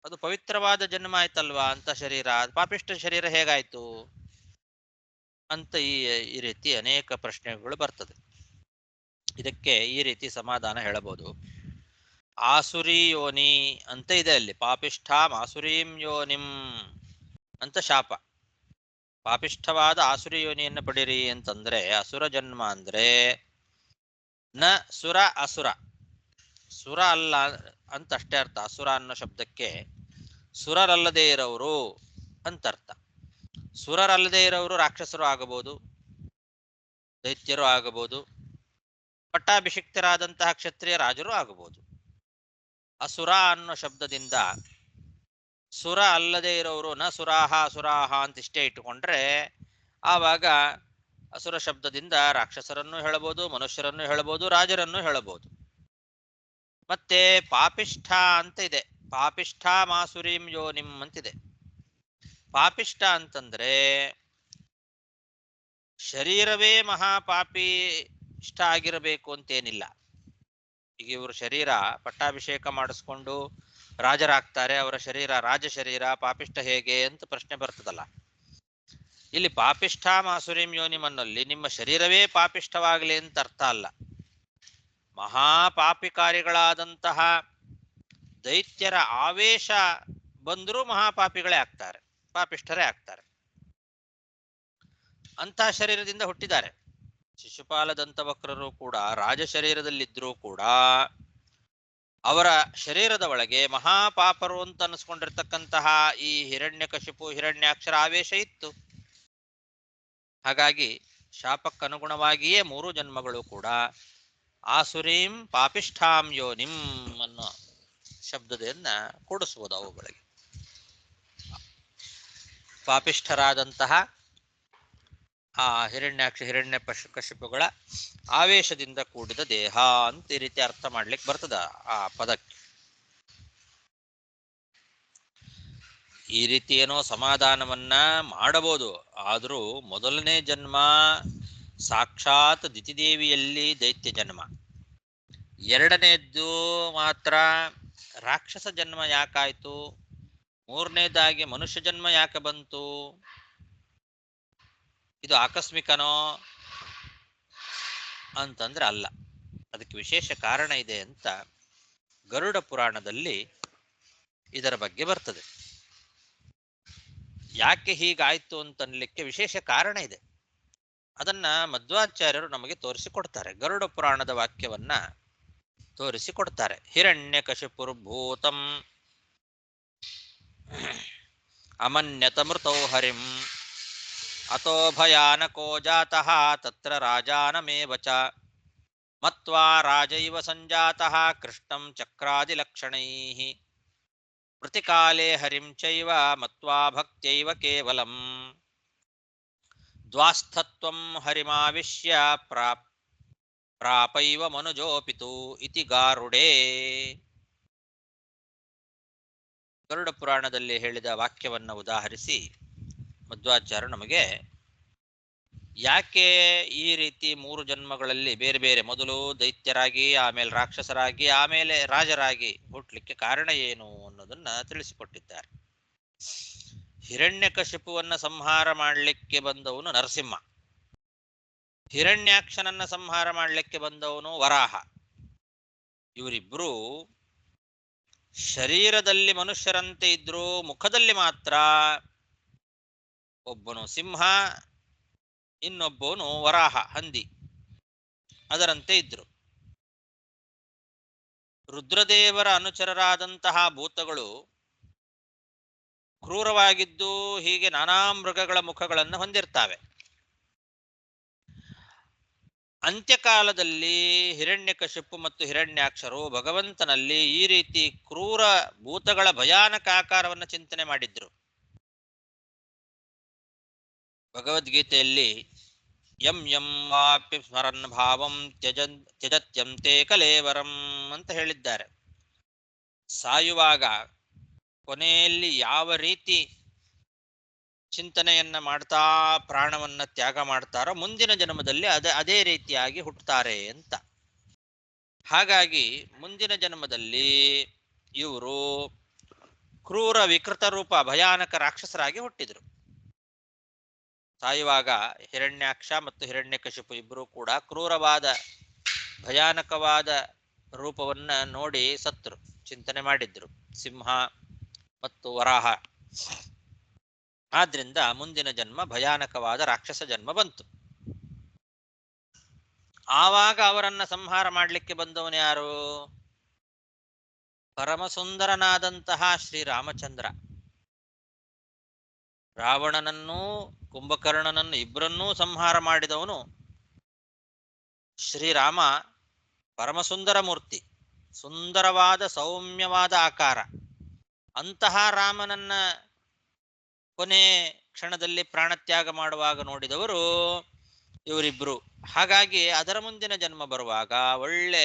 ಅದು ಪವಿತ್ರವಾದ ಜನ್ಮ ಆಯ್ತಲ್ವಾ ಅಂತ ಶರೀರ, ಪಾಪಿಷ್ಠ ಶರೀರ ಹೇಗಾಯ್ತು ಅಂತ ಈ ರೀತಿ ಅನೇಕ ಪ್ರಶ್ನೆಗಳು ಬರ್ತದೆ. ಇದಕ್ಕೆ ಈ ರೀತಿ ಸಮಾಧಾನ ಹೇಳಬಹುದು. ಆಸುರಿ ಯೋನಿ ಅಂತ ಇದೆ ಅಲ್ಲಿ, ಪಾಪಿಷ್ಠಾಂ ಆಸುರೀಂ ಯೋನಿಂ ಅಂತ ಶಾಪ. ಪಾಪಿಷ್ಠವಾದ ಆಸುರಿ ಯೋನಿಯನ್ನು ಪಡಿರಿ ಅಂತಂದ್ರೆ, ಅಸುರ ಜನ್ಮ ಅಂದ್ರೆ ನ ಸುರ ಅಸುರ, ಸುರ ಅಲ್ಲ ಅಂತ ಅಷ್ಟೇ ಅರ್ಥ. ಅಸುರ ಅನ್ನೋ ಶಬ್ದಕ್ಕೆ ಸುರರಲ್ಲದೇ ಇರೋರು ಅಂತ ಅರ್ಥ. ಸುರರಲ್ಲದೇ ಇರೋರು ರಾಕ್ಷಸರು ಆಗಬಹುದು, ದೈತ್ಯರು ಆಗಬಹುದು, ಪಟ್ಟಾಭಿಷಿಕ್ತರಾದಂತಹ ಕ್ಷತ್ರಿಯ ರಾಜರು ಆಗಬಹುದು. ಅಸುರ ಅನ್ನೋ ಶಬ್ದದಿಂದ ಸುರ ಅಲ್ಲದೆ ಇರೋರು ನ ಸುರಾಹ ಸುರಾಹ ಅಂತ ಇಷ್ಟೇ ಇಟ್ಟುಕೊಂಡ್ರೆ ಆವಾಗ ಅಸುರ ಶಬ್ದದಿಂದ ರಾಕ್ಷಸರನ್ನು ಹೇಳಬಹುದು, ಮನುಷ್ಯರನ್ನು ಹೇಳಬಹುದು, ರಾಜರನ್ನು ಹೇಳಬಹುದು. ಮತ್ತೆ ಪಾಪಿಷ್ಠ ಅಂತ ಇದೆ, ಪಾಪಿಷ್ಠ ಮಾಸುರೀಂ ಯೋನಿಂ ಅಂತಿದೆ. ಪಾಪಿಷ್ಠ ಅಂತಂದ್ರೆ ಶರೀರವೇ ಮಹಾಪಾಪಿ ಇಷ್ಟ ಆಗಿರಬೇಕು ಅಂತೇನಿಲ್ಲ. ಈಗ ಇವರು ಶರೀರ ಪಟ್ಟಾಭಿಷೇಕ ಮಾಡಿಸ್ಕೊಂಡು ರಾಜರಾಗ್ತಾರೆ, ಅವರ ಶರೀರ ರಾಜ ಶರೀರ, ಪಾಪಿಷ್ಠ ಹೇಗೆ ಅಂತ ಪ್ರಶ್ನೆ ಬರ್ತದಲ್ಲ. ಇಲ್ಲಿ ಪಾಪಿಷ್ಠ ಮಾಸುರೀಂ ಯೋನಿಮನ್ನಲ್ಲಿ ನಿಮ್ಮ ಶರೀರವೇ ಪಾಪಿಷ್ಠವಾಗಲಿ ಅಂತ ಅರ್ಥ ಅಲ್ಲ. ಮಹಾಪಾಪಿಕಾರಿಗಳಾದಂತಹ ದೈತ್ಯರ ಆವೇಶ ಬಂದರೂ ಮಹಾಪಾಪಿಗಳೇ ಆಗ್ತಾರೆ, ಪಾಪಿಷ್ಠರೇ ಆಗ್ತಾರೆ. ಅಂತಹ ಶರೀರದಿಂದ ಹುಟ್ಟಿದ್ದಾರೆ. ಶಿಶುಪಾಲ ದಂತವಕ್ರರು ಕೂಡ ರಾಜ ಶರೀರದಲ್ಲಿದ್ರೂ ಕೂಡ ಅವರ ಶರೀರದ ಒಳಗೆ ಮಹಾಪಾಪರು ಅಂತ ಅನಿಸ್ಕೊಂಡಿರ್ತಕ್ಕಂತಹ ಈ ಹಿರಣ್ಯಕಶಿಪು ಹಿರಣ್ಯಾಕ್ಷರ ಆವೇಶ ಇತ್ತು. ಹಾಗಾಗಿ ಶಾಪಕ್ಕನುಗುಣವಾಗಿಯೇ 3 ಜನ್ಮಗಳು ಕೂಡ ಆಸುರೀಂ ಪಾಪಿಷ್ಠಾಂ ಯೋನಿಂ ಅನ್ನೋ ಶಬ್ದದನ್ನ ಕೂಡಿಸುವುದು ಅವುಗಳಿಗೆ. ಪಾಪಿಷ್ಠರಾದಂತಹ ಆ ಹಿರಣ್ಯಾಕ್ಷ ಹಿರಣ್ಯ ಕಶಿಪುಗಳ ಆವೇಶದಿಂದ ಕೂಡಿದ ದೇಹ ಅಂತ ಈ ರೀತಿ ಅರ್ಥ ಮಾಡ್ಲಿಕ್ಕೆ ಬರ್ತದ ಆ ಪದಕ್ಕೆ. ಈ ರೀತಿ ಏನೋ ಸಮಾಧಾನವನ್ನ ಮಾಡಬಹುದು. ಆದರೂ ಮೊದಲನೇ ಜನ್ಮ ಸಾಕ್ಷಾತ್ ದಿತಿದೇವಿಯಲ್ಲಿ ದೈತ್ಯ ಜನ್ಮ, ಎರಡನೇದ್ದು ಮಾತ್ರ ರಾಕ್ಷಸ ಜನ್ಮ ಯಾಕಾಯ್ತು, ಮೂರನೇದಾಗಿ ಮನುಷ್ಯ ಜನ್ಮ ಯಾಕೆ ಬಂತು, ಇದು ಆಕಸ್ಮಿಕನೋ ಅಂತಂದ್ರೆ ಅಲ್ಲ, ಅದಕ್ಕೆ ವಿಶೇಷ ಕಾರಣ ಇದೆ ಅಂತ ಗರುಡ ಪುರಾಣದಲ್ಲಿ ಇದರ ಬಗ್ಗೆ ಬರ್ತದೆ. ಯಾಕೆ ಹೀಗಾಯ್ತು ಅಂತನ್ಲಿಕ್ಕೆ ವಿಶೇಷ ಕಾರಣ ಇದೆ. ಅದನ್ನ ಮಧ್ವಾಚಾರ್ಯರು ನಮಗೆ ತೋರಿಸಿಕೊಡ್ತಾರೆ. ಗರುಡ ಪುರಾಣದ ವಾಕ್ಯವನ್ನ ತೋರಿಸಿಕೊಡ್ತಾರೆ. ಹಿರಣ್ಯಕಶಿಪುರ್ಭೂತಂ ಅಮನ್ಯತ ಮೃತೌ ಹರಿಂ ಅತೋ ಭಯಾನಕೋ ಜಾತಃ ತತ್ರ ರಾಜಾನಮೇವ ಚ ಮತ್ವಾ ರಾಜೈವ ಸಂಜಾತಃ ಕೃಷ್ಣಂ ಚಕ್ರಾದಿಲಕ್ಷಣೈಃ ಪ್ರತಿಕಾಲೇ ಹರಿಂ ಚೈವ ಮತ್ವಾ ಭಕ್ತ್ಯೈವ ಕೇವಲಂ ದ್ವಾಸ್ಥತ್ವಂ ಹರಿಮಾವಿಶ್ಯ ಪ್ರಾಪೈವ ಮನುಜೋಪಿತು ಇತಿ ಗಾರುಡೇ. ಗರುಡ ಪುರಾಣದಲ್ಲಿ ಹೇಳಿದ ವಾಕ್ಯವನ್ನು ಉದಾಹರಿಸಿ ಮಧ್ವಾಚಾರ್ಯರು ನಮಗೆ ಯಾಕೆ ಈ ರೀತಿ 3 ಜನ್ಮಗಳಲ್ಲಿ ಬೇರೆ ಬೇರೆ, ಮೊದಲು ದೈತ್ಯರಾಗಿ, ಆಮೇಲೆ ರಾಕ್ಷಸರಾಗಿ, ಆಮೇಲೆ ರಾಜರಾಗಿ ಹುಟ್ಟಲಿಕ್ಕೆ ಕಾರಣ ಏನು ಅನ್ನೋದನ್ನ ತಿಳಿಸಿಕೊಟ್ಟಿದ್ದಾರೆ. ಹಿರಣ್ಯಕಶಿಪುವನ್ನ ಸಂಹಾರ ಮಾಡಲಿಕ್ಕೆ ಬಂದವನು ನರಸಿಂಹ, ಹಿರಣ್ಯಾಕ್ಷನನ್ನ ಸಂಹಾರ ಮಾಡಲಿಕ್ಕೆ ಬಂದವನು ವರಾಹ. ಇವರಿಬ್ರು ಶರೀರದಲ್ಲಿ ಮನುಷ್ಯರಂತೆ ಇದ್ರು, ಮುಖದಲ್ಲಿ ಮಾತ್ರ ಒಬ್ಬನು ಸಿಂಹ, ಇನ್ನೊಬ್ಬನು ವರಾಹ ಹಂದಿ ಅದರಂತೆ ಇದ್ರು. ರುದ್ರದೇವರ ಅನುಚರರಾದಂತಹ ಭೂತಗಳು ಕ್ರೂರವಾಗಿದ್ದು ಹೀಗೆ ನಾನಾ ಮೃಗಗಳ ಮುಖಗಳನ್ನು ಹೊಂದಿರ್ತಾವೆ. ಅಂತ್ಯಕಾಲದಲ್ಲಿ ಹಿರಣ್ಯಕಶಿಪು ಮತ್ತು ಹಿರಣ್ಯಾಕ್ಷರು ಭಗವಂತನಲ್ಲಿ ಈ ರೀತಿ ಕ್ರೂರ ಭೂತಗಳ ಭಯಾನಕ ಆಕಾರವನ್ನು ಚಿಂತನೆ ಮಾಡಿದ್ರು. ಭಗವದ್ಗೀತೆಯಲ್ಲಿ ಯಂ ಯಂ ವಾಪಿ ಸ್ಮರನ್ ಭಾವಂ ತ್ಯಜತ್ಯಂತೆ ಕಲೇವರಂ ಅಂತ ಹೇಳಿದ್ದಾರೆ. ಸಾಯುವಾಗ ಕೊನೆಯಲ್ಲಿ ಯಾವ ರೀತಿ ಚಿಂತನೆಯನ್ನ ಮಾಡ್ತಾ ಪ್ರಾಣವನ್ನ ತ್ಯಾಗ ಮಾಡ್ತಾರೋ ಮುಂದಿನ ಜನ್ಮದಲ್ಲಿ ಅದೇ ರೀತಿಯಾಗಿ ಹುಟ್ಟುತ್ತಾರೆ ಅಂತ. ಹಾಗಾಗಿ ಮುಂದಿನ ಜನ್ಮದಲ್ಲಿ ಇವರು ಕ್ರೂರ ವಿಕೃತ ರೂಪ ಭಯಾನಕ ರಾಕ್ಷಸರಾಗಿ ಹುಟ್ಟಿದ್ರು. ಸಾಯುವಾಗ ಹಿರಣ್ಯಾಕ್ಷ ಮತ್ತು ಹಿರಣ್ಯಕಶಿಪು ಇಬ್ಬರು ಕೂಡ ಕ್ರೂರವಾದ ಭಯಾನಕವಾದ ರೂಪವನ್ನ ನೋಡಿ ಸತ್ರು, ಚಿಂತನೆ ಮಾಡಿದ್ರು, ಸಿಂಹ ಮತ್ತು ವರಾಹ. ಆದ್ರಿಂದ ಮುಂದಿನ ಜನ್ಮ ಭಯಾನಕವಾದ ರಾಕ್ಷಸ ಜನ್ಮ ಬಂತು. ಆವಾಗ ಅವರನ್ನ ಸಂಹಾರ ಮಾಡಲಿಕ್ಕೆ ಬಂದವನು ಯಾರು? ಪರಮಸುಂದರನಾದಂತಹ ಶ್ರೀರಾಮಚಂದ್ರ. ರಾವಣನನ್ನೂ ಕುಂಭಕರ್ಣನನ್ನು ಇಬ್ಬರನ್ನೂ ಸಂಹಾರ ಮಾಡಿದವನು ಶ್ರೀರಾಮ. ಪರಮಸುಂದರ ಮೂರ್ತಿ, ಸುಂದರವಾದ ಸೌಮ್ಯವಾದ ಆಕಾರ. ಅಂತಹ ರಾಮನನ್ನ ಕೊನೆ ಕ್ಷಣದಲ್ಲಿ ಪ್ರಾಣತ್ಯಾಗ ಮಾಡುವಾಗ ನೋಡಿದವರು ಇವರಿಬ್ರು. ಹಾಗಾಗಿ ಅದರ ಮುಂದಿನ ಜನ್ಮ ಬರುವಾಗ ಒಳ್ಳೆ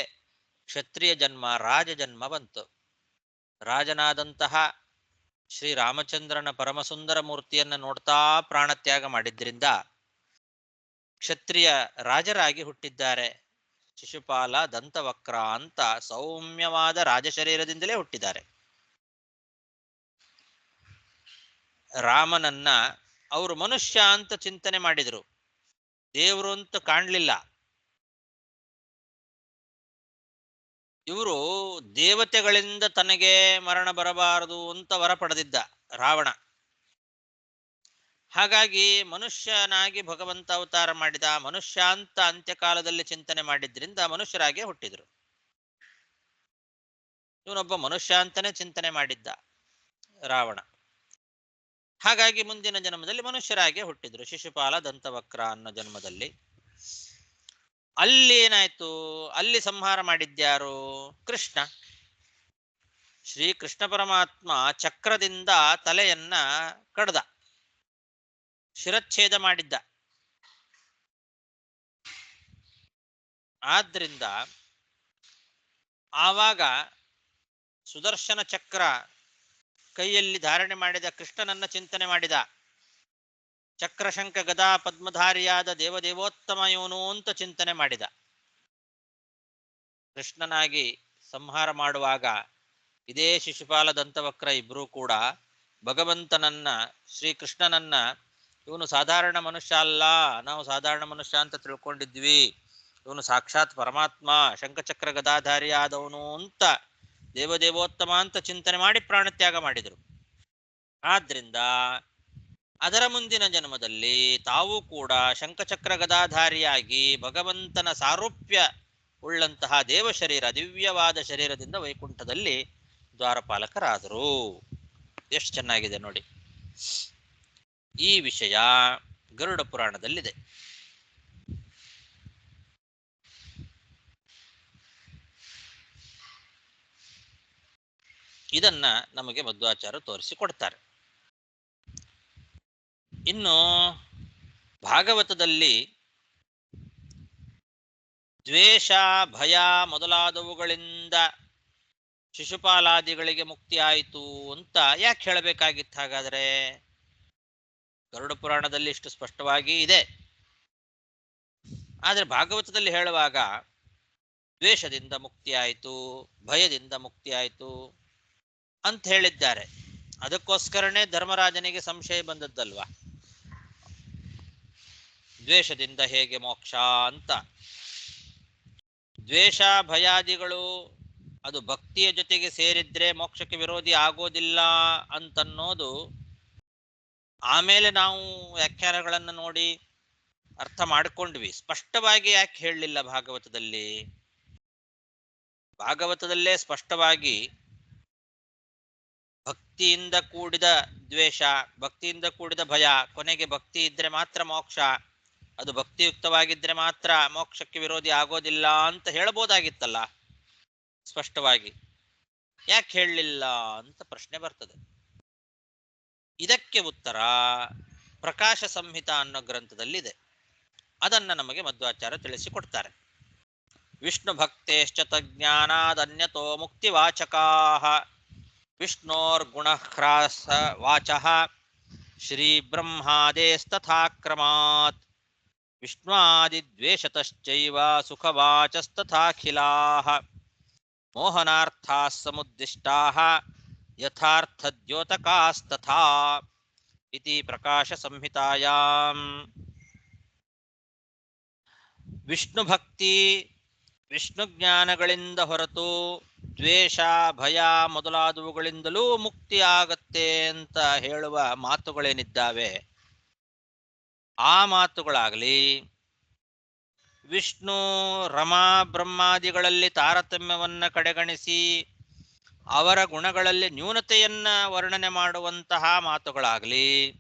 ಕ್ಷತ್ರಿಯ ಜನ್ಮ, ರಾಜ ಜನ್ಮ ಬಂತು. ರಾಜನಾದಂತಹ ಶ್ರೀರಾಮಚಂದ್ರನ ಪರಮಸುಂದರ ಮೂರ್ತಿಯನ್ನ ನೋಡ್ತಾ ಪ್ರಾಣತ್ಯಾಗ ಮಾಡಿದ್ರಿಂದ ಕ್ಷತ್ರಿಯ ರಾಜರಾಗಿ ಹುಟ್ಟಿದ್ದಾರೆ. ಶಿಶುಪಾಲ ದಂತವಕ್ರ ಅಂತ ಸೌಮ್ಯವಾದ ರಾಜಶರೀರದಿಂದಲೇ ಹುಟ್ಟಿದ್ದಾರೆ. ರಾಮನನ್ನ ಅವರು ಮನುಷ್ಯ ಅಂತ ಚಿಂತನೆ ಮಾಡಿದರು, ದೇವರು ಅಂತ ಕಾಣಲಿಲ್ಲ. ಇವರು ದೇವತೆಗಳಿಂದ ತನಗೆ ಮರಣ ಬರಬಾರದು ಅಂತ ವರ ಪಡೆದಿದ್ದ ರಾವಣ. ಹಾಗಾಗಿ ಮನುಷ್ಯನಾಗಿ ಭಗವಂತ ಅವತಾರ ಮಾಡಿದ. ಮನುಷ್ಯ ಅಂತ ಅಂತ್ಯಕಾಲದಲ್ಲಿ ಚಿಂತನೆ ಮಾಡಿದ್ರಿಂದ ಮನುಷ್ಯರಾಗಿ ಹುಟ್ಟಿದ್ರು. ಇವನೊಬ್ಬ ಮನುಷ್ಯ ಅಂತಾನೆ ಚಿಂತನೆ ಮಾಡಿದ್ದ ರಾವಣ. ಹಾಗಾಗಿ ಮುಂದಿನ ಜನ್ಮದಲ್ಲಿ ಮನುಷ್ಯರಾಗಿ ಹುಟ್ಟಿದ್ರು, ಶಿಶುಪಾಲ ದಂತವಕ್ರ ಅನ್ನೋ ಜನ್ಮದಲ್ಲಿ. ಅಲ್ಲಿ ಏನಾಯ್ತು? ಅಲ್ಲಿ ಸಂಹಾರ ಮಾಡಿದ್ಯಾರು? ಕೃಷ್ಣ. ಶ್ರೀಕೃಷ್ಣ ಪರಮಾತ್ಮ ಚಕ್ರದಿಂದ ತಲೆಯನ್ನ ಕಡ್ದ, ಶಿರಚ್ಛೇದ ಮಾಡಿದ್ದ. ಆದ್ರಿಂದ ಆವಾಗ ಸುದರ್ಶನ ಚಕ್ರ ಕೈಯಲ್ಲಿ ಧಾರಣೆ ಮಾಡಿದ ಕೃಷ್ಣನನ್ನ ಚಿಂತನೆ ಮಾಡಿದ. ಚಕ್ರಶಂಕ ಗದಾ ಪದ್ಮಧಾರಿಯಾದ ದೇವದೇವೋತ್ತಮ ಇವನು ಅಂತ ಚಿಂತನೆ ಮಾಡಿದ. ಕೃಷ್ಣನಾಗಿ ಸಂಹಾರ ಮಾಡುವಾಗ ಇದೇ ಶಿಶುಪಾಲ ದಂತವಕ್ರ ಇಬ್ರು ಕೂಡ ಭಗವಂತನನ್ನ, ಶ್ರೀಕೃಷ್ಣನನ್ನ ಇವನು ಸಾಧಾರಣ ಮನುಷ್ಯ ಅಲ್ಲ, ನಾವು ಸಾಧಾರಣ ಮನುಷ್ಯ ಅಂತ ತಿಳ್ಕೊಂಡಿದ್ವಿ, ಇವನು ಸಾಕ್ಷಾತ್ ಪರಮಾತ್ಮ ಶಂಖಚಕ್ರ ಗದಾಧಾರಿ ಆದವನು ಅಂತ ದೇವದೇವೋತ್ತಮ ಅಂತ ಚಿಂತನೆ ಮಾಡಿ ಪ್ರಾಣತ್ಯಾಗ ಮಾಡಿದರು. ಆದ್ರಿಂದ ಅದರ ಮುಂದಿನ ಜನ್ಮದಲ್ಲಿ ತಾವು ಕೂಡ ಶಂಖಚಕ್ರ ಗದಾಧಾರಿಯಾಗಿ ಭಗವಂತನ ಸಾರೂಪ್ಯ ಉಳ್ಳಂತಹ ದೇವ ಶರೀರ, ದಿವ್ಯವಾದ ಶರೀರದಿಂದ ವೈಕುಂಠದಲ್ಲಿ ದ್ವಾರಪಾಲಕರಾದರು. ಎಷ್ಟು ಚೆನ್ನಾಗಿದೆ ನೋಡಿ. ಈ ವಿಷಯ ಗರುಡ ಪುರಾಣದಲ್ಲಿದೆ. ಇದನ್ನ ನಮಗೆ ಮಧ್ವಾಚಾರ್ಯರು ತೋರಿಸಿಕೊಡ್ತಾರೆ. ಇನ್ನು ಭಾಗವತದಲ್ಲಿ ದ್ವೇಷ, ಭಯ ಮೊದಲಾದವುಗಳಿಂದ ಶಿಶುಪಾಲಾದಿಗಳಿಗೆ ಮುಕ್ತಿ ಆಯಿತು ಅಂತ ಯಾಕೆ ಹೇಳಬೇಕಾಗಿತ್ತು? ಹಾಗಾದರೆ ಗರುಡ ಪುರಾಣದಲ್ಲಿ ಇಷ್ಟು ಸ್ಪಷ್ಟವಾಗಿ ಇದೆ. ಆದರೆ ಭಾಗವತದಲ್ಲಿ ಹೇಳುವಾಗ ದ್ವೇಷದಿಂದ ಮುಕ್ತಿ ಆಯಿತು, ಭಯದಿಂದ ಮುಕ್ತಿ ಆಯಿತು ಅಂತ ಹೇಳಿದ್ದಾರೆ. ಅದಕ್ಕೋಸ್ಕರನೇ ಧರ್ಮರಾಜನಿಗೆ ಸಂಶಯ ಬಂದದ್ದಲ್ವಾ, ದ್ವೇಷದಿಂದ ಹೇಗೆ ಮೋಕ್ಷ ಅಂತ. ದ್ವೇಷ ಭಯಾದಿಗಳು ಅದು ಭಕ್ತಿಯ ಜೊತೆಗೆ ಸೇರಿದ್ರೆ ಮೋಕ್ಷಕ್ಕೆ ವಿರೋಧಿ ಆಗೋದಿಲ್ಲ ಅಂತನ್ನೋದು ಆಮೇಲೆ ನಾವು ವ್ಯಾಖ್ಯಾನಗಳನ್ನು ನೋಡಿ ಅರ್ಥ ಮಾಡಿಕೊಂಡ್ವಿ. ಸ್ಪಷ್ಟವಾಗಿ ಯಾಕೆ ಹೇಳಲಿಲ್ಲ ಭಾಗವತದಲ್ಲಿ? ಭಾಗವತದಲ್ಲೇ ಸ್ಪಷ್ಟವಾಗಿ ಭಕ್ತಿಯಿಂದ ಕೂಡಿದ ದ್ವೇಷ, ಭಕ್ತಿಯಿಂದ ಕೂಡಿದ ಭಯ, ಕೊನೆಗೆ ಭಕ್ತಿ ಇದ್ರೆ ಮಾತ್ರ ಮೋಕ್ಷ, ಅದು ಭಕ್ತಿಯುಕ್ತವಾಗಿದ್ರೆ ಮಾತ್ರ ಮೋಕ್ಷಕ್ಕೆ ವಿರೋಧಿ ಆಗೋದಿಲ್ಲ ಅಂತ ಹೇಳಬಹುದಾಗಿತ್ತಲ್ಲ ಸ್ಪಷ್ಟವಾಗಿ. ಯಾಕೆ ಹೇಳಲಿಲ್ಲ ಅಂತ ಪ್ರಶ್ನೆ ಬರ್ತದೆ. ಇದಕ್ಕೆ ಉತ್ತರ ಪ್ರಕಾಶ ಸಂಹಿತ ಅನ್ನೋ ಗ್ರಂಥದಲ್ಲಿದೆ. ಅದನ್ನ ನಮಗೆ ಮಧ್ವಾಚಾರ್ಯ ತಿಳಿಸಿಕೊಡ್ತಾರೆ. ವಿಷ್ಣು ಭಕ್ತೇಶ್ಚ ತಜ್ಞಾನಾದನ್ಯತೋ ಮುಕ್ತಿವಾಚಕಾಃ ವಿಷ್ಣೋರ್ಗುಣಹ್ರಾಸ ವಾಚಃ ಶ್ರೀ ಬ್ರಹ್ಮಾದೇಸ್ತಥಾಕ್ರಮಾತ್ ವಿಷ್ಣುವಾದಿದ್ವೇಷತಶ್ಚೈವ ಸುಖವಾಚಸ್ತಥಾಖಿಲಾಃ ಮೋಹನಾರ್ಥಾಃ ಸಮುದ್ದಿಷ್ಟಾಃ ಯಥಾರ್ಥದ್ಯೋತಕಾಸ್ತಥಾ ಇತಿ ಪ್ರಕಾಶ ಸಂಹಿತಾಯಾಂ. ವಿಷ್ಣು ಭಕ್ತಿ, ವಿಷ್ಣು ಜ್ಞಾನಗಳಿಂದ ಹೊರತು ದ್ವೇಷ ಭಯ ಮೊದಲಾದವುಗಳಿಂದಲೂ ಮುಕ್ತಿ ಆಗತ್ತೆ ಅಂತ ಹೇಳುವ ಮಾತುಗಳೇನಿದ್ದಾವೆ, ಆ ಮಾತುಗಳಾಗಲಿ ವಿಷ್ಣು ರಮಾ ಬ್ರಹ್ಮಾದಿಗಳಲ್ಲಿ ತಾರತಮ್ಯವನ್ನ ಕಡೆಗಣಿಸಿ ಅವರ ಗುಣಗಳಲ್ಲಿ ನ್ಯೂನತೆಯನ್ನ ವರ್ಣನೆ ಮಾಡುವಂತಹ ಮಾತುಗಳಾಗಲಿ,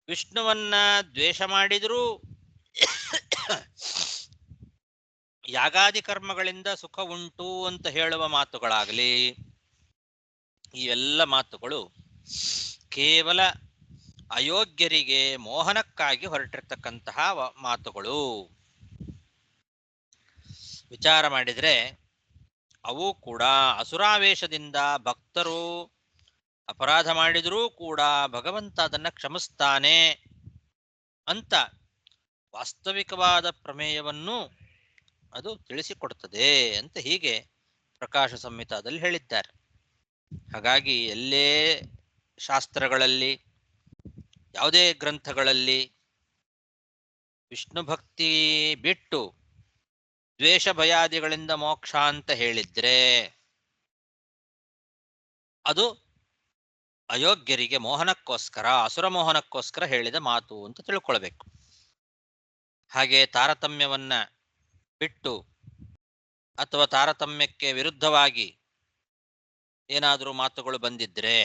ವಿಷ್ಣುವನ್ನ ದ್ವೇಷ ಮಾಡಿದರೂ ಯಾಗಾದಿ ಕರ್ಮಗಳಿಂದ ಸುಖ ಉಂಟು ಅಂತ ಹೇಳುವ ಮಾತುಗಳಾಗಲಿ, ಈ ಎಲ್ಲ ಮಾತುಗಳು ಕೇವಲ ಅಯೋಗ್ಯರಿಗೆ ಮೋಹನಕ್ಕಾಗಿ ಹೊರಟಿರ್ತಕ್ಕಂತಹ ಮಾತುಗಳು. ವಿಚಾರ ಮಾಡಿದ್ರೆ ಅವು ಕೂಡ ಅಸುರಾವೇಶದಿಂದ ಭಕ್ತರು ಅಪರಾಧ ಮಾಡಿದರೂ ಕೂಡ ಭಗವಂತ ಅದನ್ನ ಕ್ಷಮಿಸ್ತಾನೆ ಅಂತ ವಾಸ್ತವಿಕವಾದ ಪ್ರಮೇಯವನ್ನು ಅದು ತಿಳಿಸಿಕೊಡ್ತದೆ ಅಂತ ಹೀಗೆ ಪ್ರಕಾಶ ಸಂಹಿತಾದಲ್ಲಿ ಹೇಳಿದ್ದಾರೆ. ಹಾಗಾಗಿ ಎಲ್ಲೇ ಶಾಸ್ತ್ರಗಳಲ್ಲಿ, ಯಾವುದೇ ಗ್ರಂಥಗಳಲ್ಲಿ ವಿಷ್ಣು ಭಕ್ತಿ ಬಿಟ್ಟು ದ್ವೇಷ ಭಯಾದಿಗಳಿಂದ ಮೋಕ್ಷ ಅಂತ ಹೇಳಿದ್ರೆ ಅದು ಅಯೋಗ್ಯರಿಗೆ ಮೋಹನಕ್ಕೋಸ್ಕರ, ಅಸುರ ಮೋಹನಕ್ಕೋಸ್ಕರ ಹೇಳಿದ ಮಾತು ಅಂತ ತಿಳ್ಕೊಳ್ಬೇಕು. ಹಾಗೆ ತಾರತಮ್ಯವನ್ನ ಬಿಟ್ಟು ಅಥವಾ ತಾರತಮ್ಯಕ್ಕೆ ವಿರುದ್ಧವಾಗಿ ಏನಾದರೂ ಮಾತುಗಳು ಬಂದಿದ್ರೆ,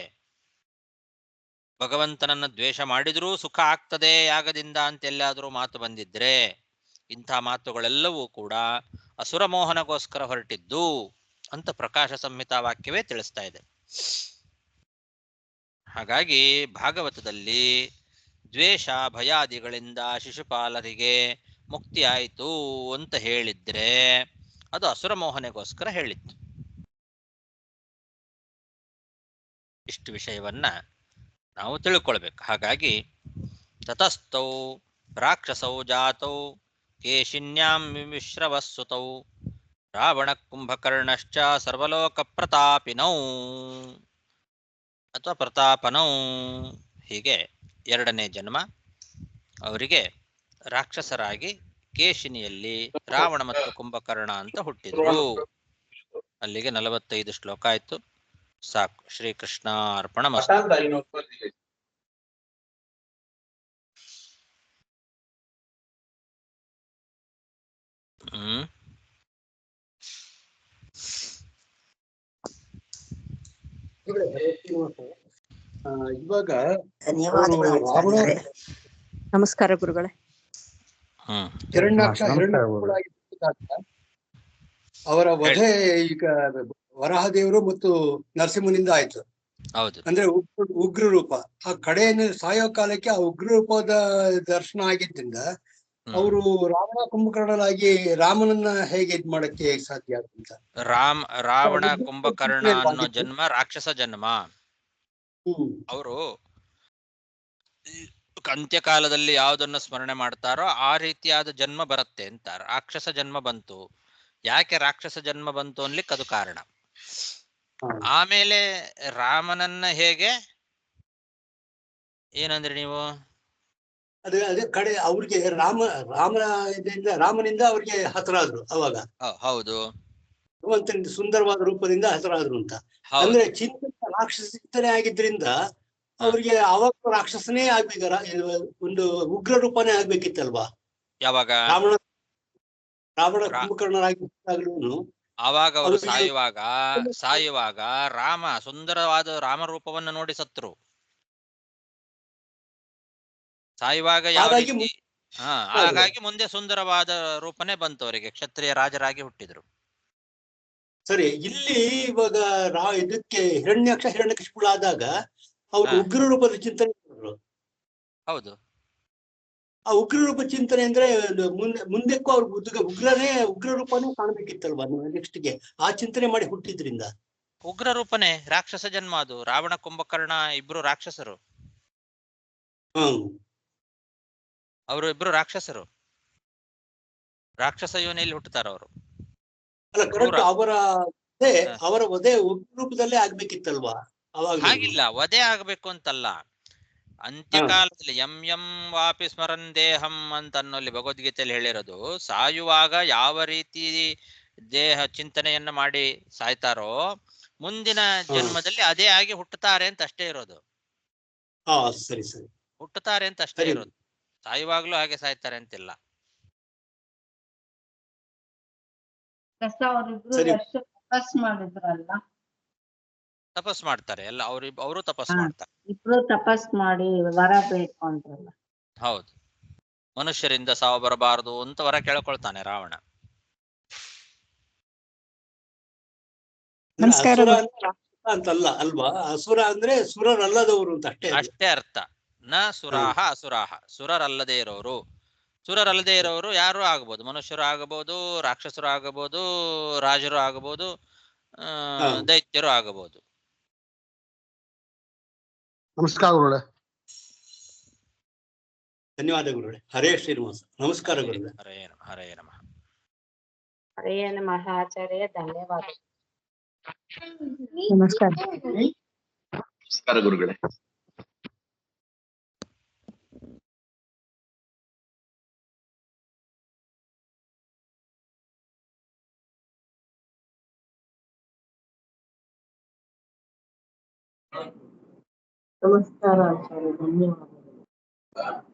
ಭಗವಂತನನ್ನ ದ್ವೇಷ ಮಾಡಿದರೂ ಸುಖ ಆಗ್ತದೆ ಯಾಗದಿಂದ ಅಂತ ಎಲ್ಲಾದರೂ ಮಾತು ಬಂದಿದ್ರೆ, ಇಂಥ ಮಾತುಗಳೆಲ್ಲವೂ ಕೂಡ ಅಸುರ ಮೋಹನಗೋಸ್ಕರ ಹೊರಟಿದ್ದು ಅಂತ ಪ್ರಕಾಶ ಸಂಹಿತಾ ವಾಕ್ಯವೇ ತಿಳಿಸ್ತಾ ಇದೆ. ಹಾಗಾಗಿ ಭಾಗವತದಲ್ಲಿ ದ್ವೇಷ ಭಯಾದಿಗಳಿಂದ ಶಿಶುಪಾಲರಿಗೆ ಮುಕ್ತಿ ಆಯಿತು ಅಂತ ಹೇಳಿದ್ರೆ ಅದು ಅಸುರ ಮೋಹನೆಗೋಸ್ಕರ ಹೇಳಿತ್ತು. ಇಷ್ಟು ವಿಷಯವನ್ನ ನಾವು ತಿಳ್ಕೊಳ್ಬೇಕು. ಹಾಗಾಗಿ ತತಸ್ಥೌ ರಾಕ್ಷಸೌ ಜಾತೌ ಕೇಶಿನ್ಯಾಂ ವಿಶ್ರವಸ್ಸುತೌ ರಾವಣ ಕುಂಭಕರ್ಣಶ್ಚ ಸರ್ವಲೋಕ ಪ್ರತಾಪಿನೌ ಅಥವಾ ಪ್ರತಾಪನೌ. ಹೀಗೆ ಎರಡನೇ ಜನ್ಮ ಅವರಿಗೆ ರಾಕ್ಷಸರಾಗಿ ಕೇಶಿನಿಯಲ್ಲಿ ರಾವಣ ಮತ್ತು ಕುಂಭಕರ್ಣ ಅಂತ ಹುಟ್ಟಿದ್ರು. ಅಲ್ಲಿಗೆ 45 ಶ್ಲೋಕ ಆಯ್ತು. ಸಾಕು. ಶ್ರೀಕೃಷ್ಣ ಅರ್ಪಣಮಸ್ತು. ಇವಾಗ ನಮಸ್ಕಾರ ಗುರುಗಳೇ. ಹಿರಣ್ಯಾಕ್ಷ ಅವರ ವಧೆ ಈಗ ವರಾಹದೇವರು ಮತ್ತು ನರಸಿಂಹನಿಂದ ಆಯ್ತು. ಹೌದು. ಅಂದ್ರೆ ಉಗ್ರ ರೂಪ. ಆ ಕಡೆಯನ್ನು ಸಾಯೋ ಕಾಲಕ್ಕೆ ಆ ಉಗ್ರ ರೂಪದ ದರ್ಶನ ಆಗಿದ್ದರಿಂದ ಅವರು ರಾವಣ ಕುಂಭಕರ್ಣರಾಗಿ ರಾಮನನ್ನ ಹೇಗೆ ಇದ್ ಮಾಡಕ್ಕೆ ಸಾಧ್ಯ ಅಂತ. ರಾವಣ ಕುಂಭಕರ್ಣ ಅನ್ನೋ ಜನ್ಮ ರಾಕ್ಷಸ ಜನ್ಮ. ಅವರು ಅಂತ್ಯಕಾಲದಲ್ಲಿ ಯಾವುದನ್ನ ಸ್ಮರಣೆ ಮಾಡ್ತಾರೋ ಆ ರೀತಿಯಾದ ಜನ್ಮ ಬರುತ್ತೆ ಅಂತ. ರಾಕ್ಷಸ ಜನ್ಮ ಬಂತು. ಯಾಕೆ ರಾಕ್ಷಸ ಜನ್ಮ ಬಂತು ಅನ್ಲಿಕ್ಕೆ ಅದು ಕಾರಣ. ಆಮೇಲೆ ರಾಮನನ್ನ ಹೇಗೆ ಏನಂದ್ರಿ ನೀವು? ಅದೇ ಕಡೆ ಅವ್ರಿಗೆ ರಾಮನಿಂದ ಅವ್ರಿಗೆ ಹತರಾದ್ರು ಅವಾಗ. ಹೌದು. ಭಗವಂತನಿಂದ ಸುಂದರವಾದ ರೂಪದಿಂದ ಹತರಾದ್ರು ಅಂತ. ಅಂದ್ರೆ ಚಿಂತನೆ ರಾಕ್ಷಸ ಚಿಂತನೆ ಆಗಿದ್ರಿಂದ ಅವ್ರಿಗೆ ಅವಾಗ ರಾಕ್ಷಸನೇ ಆಗ್ಬೇಕ, ಒಂದು ಉಗ್ರ ರೂಪನೇ ಆಗ್ಬೇಕಿತ್ತಲ್ವಾ? ಯಾವಾಗ ರಾವಣ ಕುಂಭಕರ್ಣರಾಗಿದ್ದಾಗ್ಲೂ ಆವಾಗ ಅವರು ಸಾಯುವಾಗ ರಾಮ ಸುಂದರವಾದ ರಾಮರೂಪವನ್ನು ನೋಡಿ ಸತ್ರು. ಸಾಯುವಾಗ ಯಾವ ರೀತಿ ಹಾಗಾಗಿ ಮುಂದೆ ಸುಂದರವಾದ ರೂಪನೇ ಬಂತು ಅವರಿಗೆ. ಕ್ಷತ್ರಿಯ ರಾಜರಾಗಿ ಹುಟ್ಟಿದ್ರು. ಸರಿ, ಇಲ್ಲಿ ಇವಾಗ ಇದಕ್ಕೆ ಹಿರಣ್ಯಕಶಿಪುಳಾದಾಗ ಅವರು ಉಗ್ರ ರೂಪದ ಚಿಂತನೆ ಮಾಡಿದ್ರು. ಹೌದು. ಆ ಉಗ್ರ ರೂಪ ಚಿಂತನೆ ಅಂದ್ರೆ ಮುಂದಕ್ಕೂ ಅವ್ರ ಉಗ್ರ ರೂಪನೇ ಕಾಣ್ಬೇಕಿತ್ತಲ್ವಾ ನೆಕ್ಸ್ಟ್ಗೆ? ಆ ಚಿಂತನೆ ಮಾಡಿ ಹುಟ್ಟಿದ್ರಿಂದ ಉಗ್ರ ರೂಪನೇ ರಾಕ್ಷಸ ಜನ್ಮ ಅದು. ರಾವಣ ಕುಂಭಕರ್ಣ ಇಬ್ರು ರಾಕ್ಷಸರು. ಅವರು ಇಬ್ರು ರಾಕ್ಷಸರು. ರಾಕ್ಷಸ ಯೋನಿಯಲ್ಲಿ ಹುಟ್ಟುತ್ತಾರ ಅವರು. ಅಲ್ಲ, ಕರೆಕ್ಟ್. ಅವರ ವಧೆ ಉಗ್ರ ರೂಪದಲ್ಲೇ ಆಗ್ಬೇಕಿತ್ತಲ್ವಾ? ಹಾಗಿಲ್ಲ, ವಧೆ ಆಗ್ಬೇಕು ಅಂತಲ್ಲ. ಅಂತ್ಯಕಾಲದಲ್ಲಿ ಯಂ ವಾಪಿ ಸ್ಮರನ್ ದೇಹಂ ಅಂತ ಅನ್ನೋಲ್ಲಿ ಭಗವದ್ಗೀತೆಯಲ್ಲಿ ಹೇಳಿರೋದು, ಸಾಯುವಾಗ ಯಾವ ರೀತಿ ದೇಹ ಚಿಂತನೆಯನ್ನ ಮಾಡಿ ಸಾಯ್ತಾರೋ ಮುಂದಿನ ಜನ್ಮದಲ್ಲಿ ಅದೇ ಆಗಿ ಹುಟ್ಟುತ್ತಾರೆ ಅಂತ ಅಷ್ಟೇ ಇರೋದು. ಸರಿ ಸರಿ, ಹುಟ್ಟುತ್ತಾರೆ ಅಂತ ಅಷ್ಟೇ ಇರೋದು. ಸಾಯುವಾಗ್ಲೂ ಹಾಗೆ ಸಾಯ್ತಾರೆ ಅಂತಿಲ್ಲ. ತಪಸ್ ಮಾಡ್ತಾರೆ ಎಲ್ಲ. ಅವರು ತಪಸ್ ಮಾಡ್ತಾರೆ. ಇಬ್ರು ತಪಸ್ ಮಾಡಿ ವರ ಬೇಕು ಅಂತಾರಲ್ಲ. ಹೌದು. ಮನುಷ್ಯರಿಂದ ಸಾವು ಬರಬಾರದು ಅಂತ ವರ ಕೇಳ್ಕೊಳ್ತಾನೆ ರಾವಣ. ಅಂತಲ್ಲ ಅಲ್ವಾ? ಅಸುರ ಅಂದ್ರೆ ಸುರರಲ್ಲದವರು ಅಂತ ಅಷ್ಟೇ ಅರ್ಥ. ನ ಸುರಾಹ ಅಸುರಾಹ, ಸುರರಲ್ಲದೆ ಇರೋರು. ಸುರರಲ್ಲದೆ ಇರೋರು ಯಾರು ಆಗಬಹುದು. ಮನುಷ್ಯರು ಆಗಬಹುದು, ರಾಕ್ಷಸರು ಆಗಬಹುದು, ರಾಜರು ಆಗಬಹುದು, ದೈತ್ಯರು ಆಗಬಹುದು. ನಮಸ್ಕಾರ ಗುರುಗಳೇ. ಧನ್ಯವಾದ ಗುರುಗಳೇ. ಹರೇ ಶ್ರೀನಿವಾಸ. ನಮಸ್ಕಾರ ಗುರುಗಳೇ. ಹರೇ ನಮಃ. ಹರೇ ನಮಃ ಆಚಾರ್ಯ. ಧನ್ಯವಾದ. ನಮಸ್ಕಾರ. ನಮಸ್ಕಾರ ಗುರುಗಳೇ. ನಮಸ್ಕಾರ ಆಚಾರ್ಯ. ಧನ್ಯವಾದ.